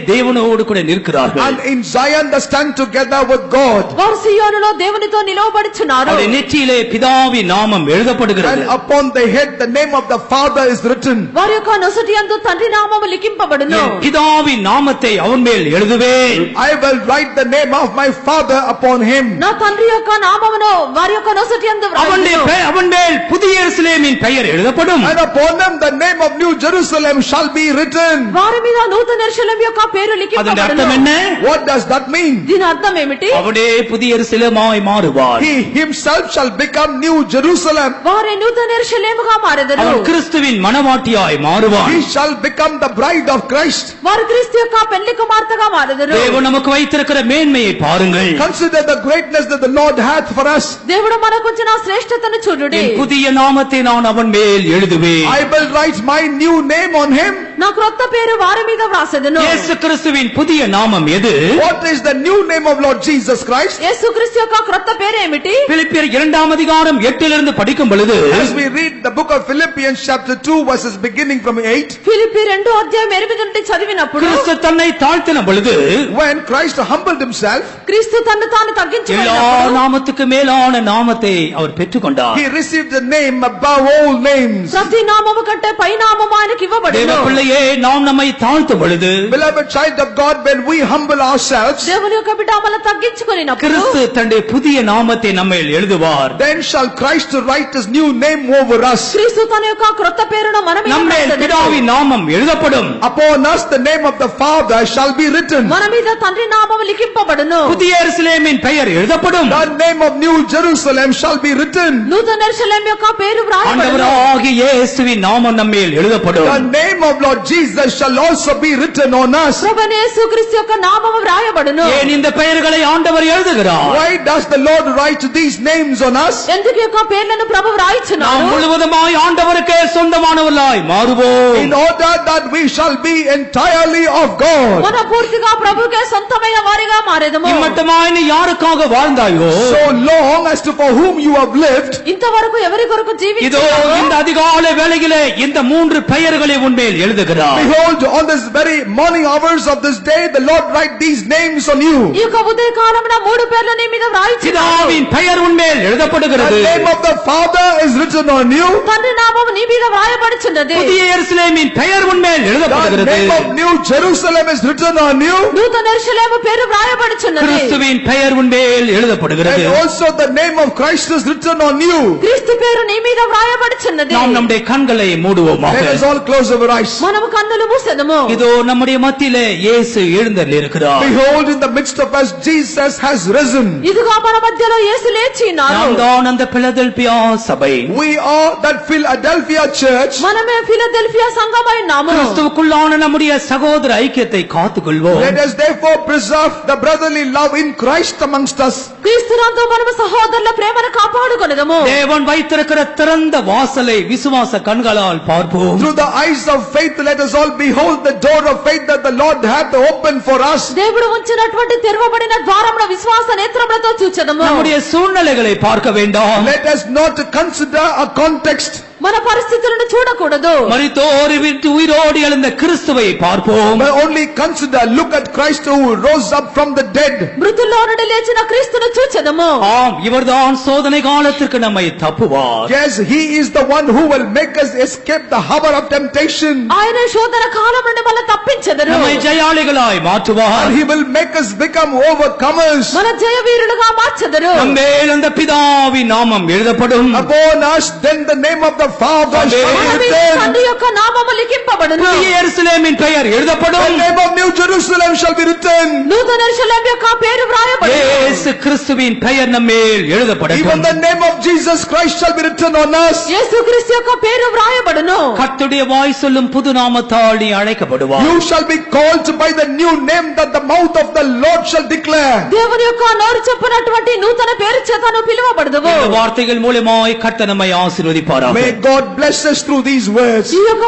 தேவனோடு கூட நிற்கிறார்கள். And in Zion they stand together with God. వారు సియోనులో దేవునితో నిలవబడుచున్నారు. அவருடைய நெற்றியிலே பிதாவின் நாமம் எழுதப்படுகிறது. And upon their head the name of the Father is written. వారి యొక్క నొసటి యందు తండ్రి నామము లిఖింపబడును. என் பிதாவின் நாமத்தை அவன் மேல் எழுதுவேன். I will write the name of my Father upon him. నా తండ్రి యొక్క నామమును వారి యొక్క నొసటి యందు వ్రాయుదును. அவன் மேல் புதிய எருசலேமின் பெயர் எழுதப்படும். And upon them the name of New Jerusalem shall be written. వారి మీద నూతన యెరూషలేము యొక్క పేరు அதன் లిఖింపబడును. அர்த்தம் என்ன? What does that mean? దీని అర్థం ఏమిటి? அவனே புதிய எருசலேமாய் மாறுவார். He himself shall become New Jerusalem. వారి నూతన యెరూషలేముగా మారెదరు. அவன் கிறிஸ்துவின் மனவாட்டியாய் மாறுவான். He shall become the bride of Christ. వారు క్రీస్తు యొక్క పెళ్లి కుమార్తెగా మారెదరు. தேவன் நமக்கு வைத்திருக்கிற மேன்மையை பாருங்கள். Consider the greatness that the Lord hath for us. దేవుడు మనకు ఇచ్చిన శ్రేష్టతను చూడుడి. என் புதிய நாமத்தை நான் அவன் மேல் எழுதுவேன். I will write my new name on him. నా క్రొత్త పేరు వారి మీద వ్రాసెదను. இயேசு கிறிஸ்துவின் புதிய நாமம் எது? What is the new name of Lord Jesus Christ? యేసుక్రీస్తు యొక్క క్రొత్త పేరు ఏమిటి? பிலிப்பியர் 2 அதிகாரம் 8 படிக்கும் பொழுது As we read the book of Philippians chapter 2 verses beginning from 8, Philippi 2 అధ్యాయం 8 నుండి చదివినప్పుడు கிறிஸ்து தன்னை தாழ்த்தின பொழுது when Christ humbled himself, క్రీస్తు తన్ను తాను எல்லா తగ్గించుకున్నప్పుడు நாமத்துக்கு மேலான நாமத்தை அவர் பெற்றுக்கொண்டார். he received the name above all names. ప్రతి నామము కంటే పై నామము ఆయనకి தேவ ఇవ్వబడెను. பிள்ளையே, நாம் நம்மை தாழ்த்தும் பொழுது Beloved child of God, when we humble ourselves, దేవుని యొక్క బిడ్డ మనల్ని తగ్గించుకున్నప్పుడు கிறிஸ்து தன்னுடைய புதிய நாமத்தை நம்மேல் எழுதுவார். then shall Christ write his new name over us. క్రీస్తు తన యొక్క క్రొత్త పేరును మన మీద நம்மேல் వ్రాసెదను. பிதாவின் நாமம் எழுதப்படும். Upon us the name of the Father shall be written. మన మీద తండ్రి నామము లిఖింపబడును. புதிய எருசலேமின் பெயர் எழுதப்படும். The name of New Jerusalem shall be written. నూతన యెరూషలేము యొక్క పేరు వ్రాయబడును. ஆண்டவராகிய இயேசுவின் நாமம் நம்மேல் எழுதப்படும். The name of Lord Jesus shall also be written on us. ప్రభువైన యేసుక్రీస్తు యొక్క నామము వ్రాయబడును. ஏன் இந்த பெயர்களை ஆண்டவர் எழுதுகிறார்? Why does the Lord write these names on us? ఎందుకు ఈ యొక్క పేర్లను ప్రభు நாம் వ్రాయిచున్నాడు? முழுவதுமாய் ஆண்டவருக்கே சொந்தமானவர்களாய் மாறுவோம். In order that we shall be entirely of God. మన పూర్తిగా ప్రభుకే సొంతమైన వారిగా మారెదము. இம்மட்டமாய் நீ யாருக்காக வாழ்ந்தாயோ, So long as to for whom you have lived, ఇంతవరకు ఎవరి కొరకు இதோ జీవించారో இந்த அதிகாலை வேளையிலே இந்த 3 பெயர்களை உன்மேல் எழுதுகிறார். behold, on this very morning hours of this day, the Lord write these names on you. ఈ యొక్క ఉదయ కాలమున 3 పేర్లు నీ మీద వ్రాయిచున్నాడు. பிதாவின் பெயர் உன்மேல் The எழுதப்படுகிறது. name of the Father is written on you. తండ్రి నామము నీ మీద వ్రాయబడుచున్నది. புதிய எருசலேமின் பெயர் உன்மேல் The எழுதப்படுகிறது. name of New Jerusalem is written on you. నూతన యెరూషలేము పేరు వ్రాయబడుచున్నది. கிறிஸ்துவின் பெயர் உன்மேல் எழுதப்படுகிறது. And also the name of Christ is written on you. క్రీస్తు పేరు నీ మీద వ్రాయబడుచున్నది. நாம் நம்முடைய கண்களை மூடுவோமாக. Let us all close our eyes. మనము కన్నులు మూసెదము. இதோ நம்முடைய மத்தியிலே இயேசு எழுந்தருளி இருக்கிறார். Behold, in the midst of us, Jesus has risen. ఇదిగో మన మధ్యలో యేసు లేచి ఉన్నాడు. நாம் தான் அந்த பிலதெல்பியா சபை. We are that Philadelphia church. మనమే ఫిలదెల్ఫియా సంఘమై ఉన్నాము. கிறிஸ்துவுக்குள்ளான நம்முடைய சகோதர ஐக்கியத்தை காத்துக்கொள்வோம். Let us therefore preserve the brotherly love in Christ amongst us. క్రీస్తునందు మనము సహోదరుల ప్రేమను కాపాడుకొనెదము. தேவன் வைத்திருக்கிற திறந்த வாசலை விசுவாச கண்களால் பார்ப்போம். Through the eyes of faith, let us all behold the door of faith that the Lord hath opened for us. దేవుడు ఉంచినటువంటి తెరవబడిన ద్వారమున విశ్వాస నేత్రములతో చూచెదము. நம்முடைய சூழ்நிலைகளை பார்க்க வேண்டாம். Let us not consider a context. మన పరిస్థితులను చూడకూడదు. மரித்தோரை விட்டு உயிரோடு எழுந்த கிறிஸ்துவை பார்ப்போம். But only consider, look at Christ who rose up from the dead. మృతుల్లో నుండి లేచిన క్రీస్తును చూచెదము. ஆம், இவர்தான் சோதனை காலத்திற்கு நம்மை தப்புவார். Yes, he is the one who will make us escape the hour of temptation. ఆయన శోధన కాలం నుండి మనల్ని తప్పించెదరు. நம்மை ஜெயாளிகளாய் மாற்றுவார். And he will make us become overcomers. మన జయవీరులుగా మార్చెదరు. நம்மேல் அந்த பிதாவின் நாமம் எழுதப்படும். Upon us then the name of the Father shall be మన మీద written. తండ్రి యొక్క నామము లిఖింపబడును. புதிய எருசலேமின் பெயர் The எழுதப்படும். name of New Jerusalem shall be written. నూతన యెరూషలేము యొక్క పేరు వ్రాయబడును. இயேசு கிறிஸ்துவின் பெயர் நம்மேல் Even எழுதப்படும். the name of Jesus Christ shall be written on us. యేసుక్రీస్తు యొక్క పేరు వ్రాయబడును. கர்த்தருடைய வாய் சொல்லும் புது நாமத்தால் நீ அழைக்கப்படுவாய். You shall be called by the new name that the mouth of the Lord shall declare. దేవుని యొక్క నోరు చెప్పినటువంటి నూతన పేరు చేత నువ్వు పిలువబడదువు. இந்த வார்த்தைகள் மூலமாய் கர்த்தர் நம்மை ஆசீர்வதிப்பாராக. May God bless us through these words. ఈ యొక్క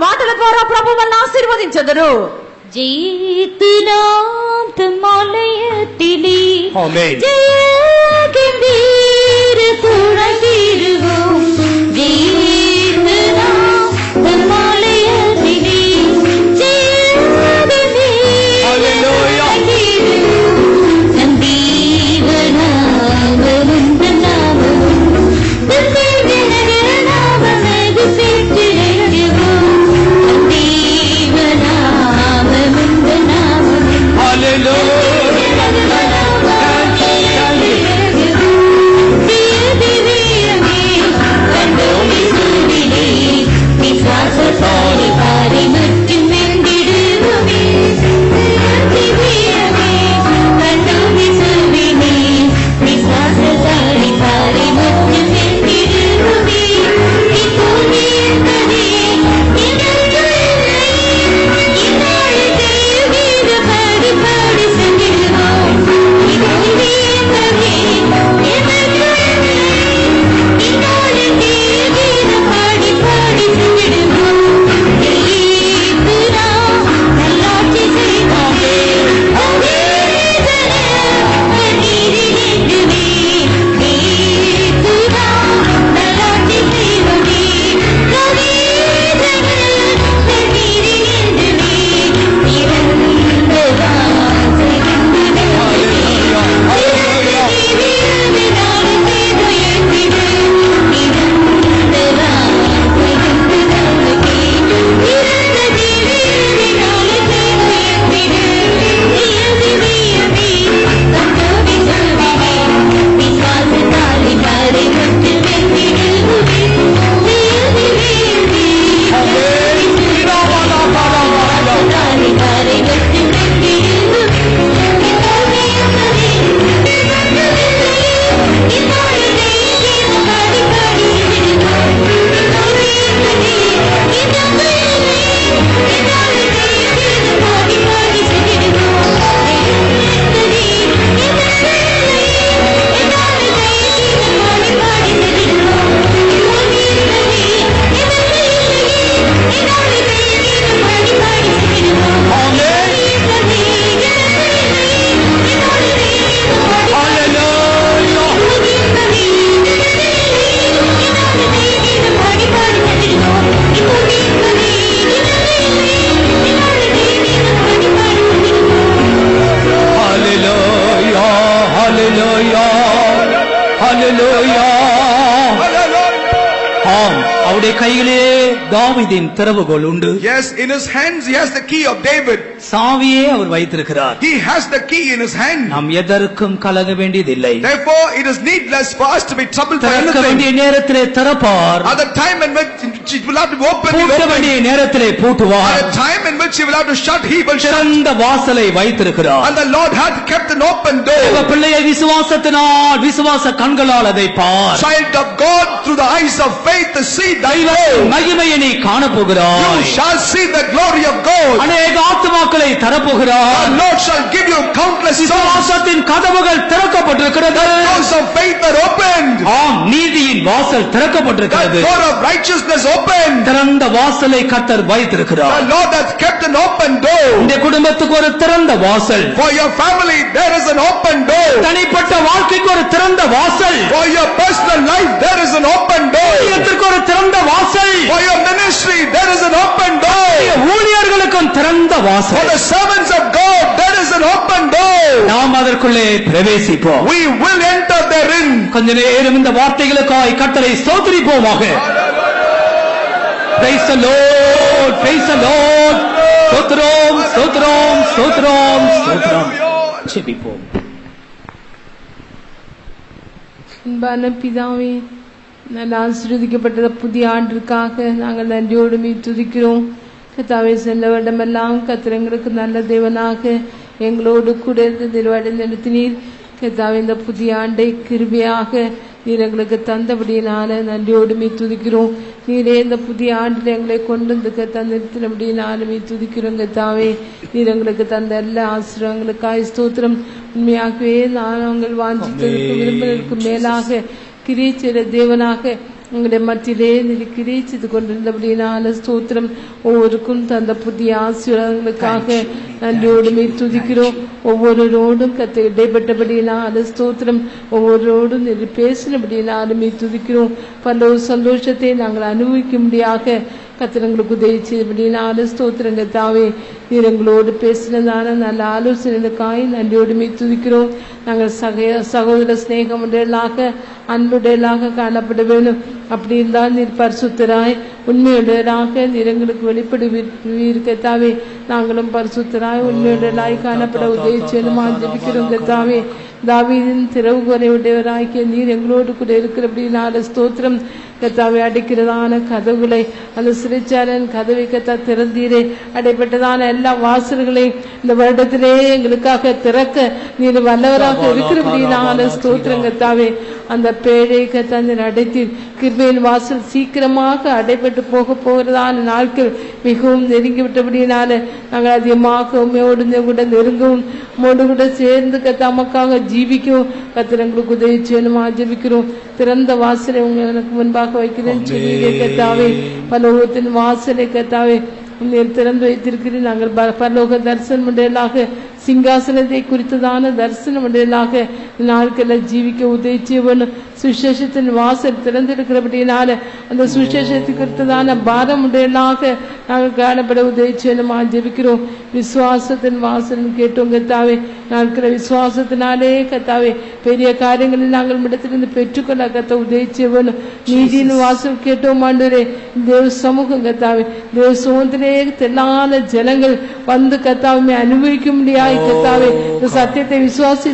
మాటల ద్వారా ప్రభు మనల్ని ఆశీర్వదించెదరు. ஜெயித்து நாம் தம்மாலயத்திலே ஆமென். ஜெயகம்பீர துணைத்திருவோம். ஜெயித்து நாம் தம்மாலயத்திலே ஜெயகம்பீர Hallelujah. துணைத்திருவோம். சந்தீவனாமலும் தன்னாமலும் தந்தேவனக நாமமது பெற்றிடுவோம். சந்தீவனாமலும் தன்னாமலும் Hallelujah. அவருடைய கையிலே தாவீதின் திறவுகோல் உண்டு. Yes, in his hands he has the key of David. சாவியே அவர் வைத்திருக்கிறார். He has the key in his hand. நாம் எதற்கும் கலங்க வேண்டியதில்லை. Therefore it is needless for us to be troubled for திறக்க anything. வேண்டிய நேரத்திலே திறப்பார். At the time in which it will have to open, he will பூட்ட open. வேண்டிய நேரத்திலே பூட்டுவார். At the time in which he will have to shut, he will shut. திறந்த வாசலை வைத்திருக்கிறார். And the Lord hath kept an open தேவ door. பிள்ளையை விசுவாசத்தினால் விசுவாச கண்களால் அதை பார். Child of God, through the eyes of faith to see thy மகிமையை நீ காணப்போகிறாய். You shall see the glory of God. அநேக ஆத்துமாக்களை தரப்போகிறார். The Lord shall give you countless souls. விசுவாசத்தின் கதவுகள் திறக்கப்பட்டிருக்கிறது. The doors of faith are opened. ஆம், நீதியின் வாசல் The திறக்கப்பட்டிருக்கிறது. door of righteousness opened. திறந்த வாசலை கர்த்தர் The வைத்திருக்கிறார். Lord hath kept an open door. இந்த குடும்பத்துக்கு ஒரு திறந்த வாசல். For your family there is an open door. தனிப்பட்ட வாழ்க்கைக்கு ஒரு திறந்த வாசல். For your personal life there is an open door. ஊழியத்திற்கு ஒரு திறந்த வாசல். For your ministry there is an open door. ஊழியர்களுக்கும் திறந்த For வாசல். the servants of God there is an open door. நாம் அதற்குள்ளே பிரவேசிப்போம். We will enter therein. கொஞ்ச நேரம் இந்த வார்த்தைகளுக்காய் கர்த்தரை ஸ்தோத்திரிப்போமாக. Praise the Lord, praise the Lord. ஸ்தோத்திரம், ஸ்தோத்திரம், ஸ்தோத்திரம், ஸ்தோத்திரம். ஜெபிப்போம். அன்பான பிதாவே, நல்ல ஆசீர்வதிக்கப்பட்ட புதிய ஆண்டிற்காக நாங்கள் நன்றியோடு துதிக்கிறோம். கர்த்தாவே, சென்ற வருடமெல்லாம் கர்த்தர் எங்களுக்கு நல்ல தேவனாக எங்களோடு கூட இருந்து வழி நடத்தினீர். கர்த்தாவே, இந்த புதிய ஆண்டை கிருபையாக நீர் எங்களுக்கு தந்தபடியினால நன்றியோடு துதிக்கிறோம். நீரே இந்த புதிய ஆண்டில் எங்களை கொண்டு வந்து தந்திருத்தினபடியினாலும் துதிக்கிறோம். கர்த்தாவே, நீர் எங்களுக்கு தந்த எல்லா ஆசீர்வாதங்களுக்காய் ஸ்தோத்திரம். உண்மையாகவே நாங்கள் வாஞ்சித்ததற்கு விரும்பினருக்கு மேலாக கிரீச்சர தேவனாக உங்களுடைய மத்தியிலே நீர் கிரீச்சித்து கொண்டிருந்தபடினால ஸ்தோத்திரம். ஒவ்வொருக்கும் தந்த புதிய ஆசீர்வாதங்களுக்காக நன்றியோடு துதிக்கிறோம். ஒவ்வொருவரோடும் கத்தை இடைப்பட்டபடினால ஸ்தோத்திரம். ஒவ்வொருவரோடும் நீர் பேசினபடினாலும் துதிக்கிறோம். பல சந்தோஷத்தை நாங்கள் அனுபவிக்கும்படியாக கத்திரங்களுக்கு உதவி செய்தபடினால ஸ்தோத்திரங்க தாவே. நீர் எங்களோடு பேசினதான நல்ல ஆலோசனைக்காய் நன்றியோடு துதிக்கிறோம். நாங்கள் சகோதர ஸ்நேகம் உடையலாக அன்புடையலாக காணப்பட வேணும். அப்படி இருந்தால் நீர் பரிசுத்தராய் உண்மையுடையராக நீர் எங்களுக்கு வெளிப்படுவீர் கர்த்தாவே. நாங்களும் பரிசுத்தராய் உண்மையுடையலாய் காணப்பட உதவி செய்யணுமா ஜெபிக்கிறோம் கர்த்தாவே. தாவீதின் திறவுகோலை உடையவராகிய நீர் எங்களோடு கூட இருக்கிறபடினால ஸ்தோத்திரம். கர்த்தாவே, அடைக்கிறதான கதவுகளை அந்த சிறைச்சாலையின் கதவை கத்தா திறந்தீரே. அடைப்பட்டதான எல்லா வாசல்களை இந்த வருடத்திலே எங்களுக்காக திறக்க நீர் வல்லவராக இருக்கிறபடினால ஸ்தோத்திரம் கர்த்தாவே. அந்த பேழை கத்தா நீர் அடைத்தீர். கிருபையின் வாசல் சீக்கிரமாக அடைபட்டு போகிறதான நாட்கள் மிகவும் நெருங்கிவிட்டபடினால நாங்கள் அதிகமாக உண்மையோடு கூட நெருங்கவும் உம்மோடு கூட சேர்ந்து கத்தாமக்காக ஜீவிக்கவும் கத்திரங்களுக்கு உதவி செய்யணுமா ஜெபிக்கிறோம். திறந்த வாசலை எனக்கு முன்பாக வைக்கிறேன் சொல்லியே கத்தாவே. பரலோகத்தின் வாசலை கத்தாவே நீர் திறந்து வைத்திருக்கிறேன். நாங்கள் பரலோக தரிசனம் உடையலாக சிங்காசனத்தை குறித்ததான தரிசனம் உடையலாக நாட்களில் ஜீவிக்க உதவி செய்யணும். சுவிசேஷத்தின் வாசல் திறந்திருக்கிறபடினால அந்த சுவிசேஷத்தை குறித்ததான பாரம் உடையலாக நாங்கள் காணப்பட உதவி செய்யணுமா ஜெபிக்கிறோம். விசுவாசத்தின் வாசல் கேட்டோம் கத்தாவே. நாட்கள விசுவாசத்தினாலே கத்தாவே பெரிய காரியங்களில் நாங்கள் இடத்திலிருந்து பெற்றுக்கொள்ள கத்த உதவி செய்யணும். நீதியின் வாசல் கேட்டோம் ஆண்டவரே. தேவ சமூகம் கத்தாவே, தேவ சுதந்திரே தெல்லான ஜனங்கள் வந்து கத்தாவை அனுபவிக்க முடியாது கத்தாவே. இந்த சத்தியத்தை விசுவாசி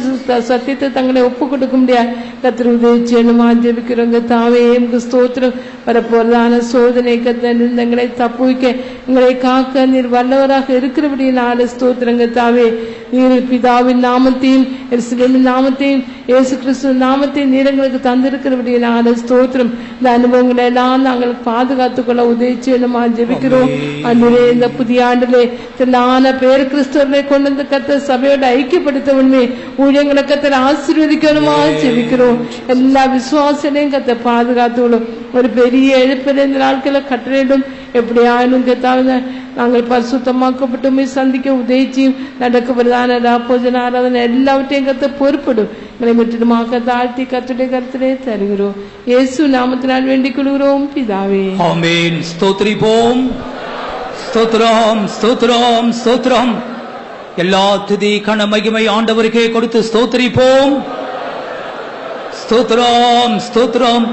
சத்தியத்தை தங்களை ஒப்பு கொடுக்க முடியாது கத்திர உதவி செய்யணுமா ஜெபிக்கிறோம் கத்தாவே. எங்களுக்கு ஸ்தோத்திரம். வரப்போறதான சோதனை கத்தங்களை தப்புவிக்க எங்களை காக்க நீர் வல்லவராக இருக்கிறபடினால ஸ்தோத்திரம் கத்தாவே. நீர் பிதாவின் நாமத்தையும் எருசலேமின் நாமத்தையும் இயேசு கிறிஸ்துவின் நாமத்தையும் நீர் எங்களுக்கு தந்திருக்கிறபடினால ஸ்தோத்திரம். இந்த அனுபவங்களை எல்லாம் நாங்கள் பாதுகாத்துக் கொள்ள உதவி செய்யணுமா ஜெபிக்கிறோம். அன்றுவே இந்த புதிய ஆண்டிலே திரளான பேர் கிறிஸ்தவர்களை கொண்டு வந்து கத்த சபையோட ஐக்கியப்படுத்த உண்மை ஊழியங்களை கத்த ஆசீர்வதிக்கணுமா ஜெபிக்கிறோம். எல்லா விசுவாசனையும் கத்த பாதுகாத்துள்ளோம். ஒரு பெரிய எழுப்பின இந்த நாட்களை கட்டளையிடும். எப்படி ஆயினும் கத்தாவ நாங்கள் பரிசுத்தமாக்கப்பட்டுமே சந்திக்க உதவிச்சியும் நடக்கப்படுதான ராப்போஜன ஆராதனை எல்லாவற்றையும் கத்த பொறுப்படும். எங்களை முற்றிலுமாக தாழ்த்தி கத்துடைய கருத்திலே தருகிறோம். இயேசு நாமத்தினால் வேண்டிக் கொள்கிறோம் பிதாவே. ஆமென். ஸ்தோத்திரிப்போம். ஸ்தோத்திரம் ஸ்தோத்திரம் ஸ்தோத்திரம். எல்லா துதி கன மகிமை ஆண்டவருக்கே கொடுத்து ஸ்தோத்திரிப்போம். ஸ்தோத்திரம் ஸ்தோத்திரம்.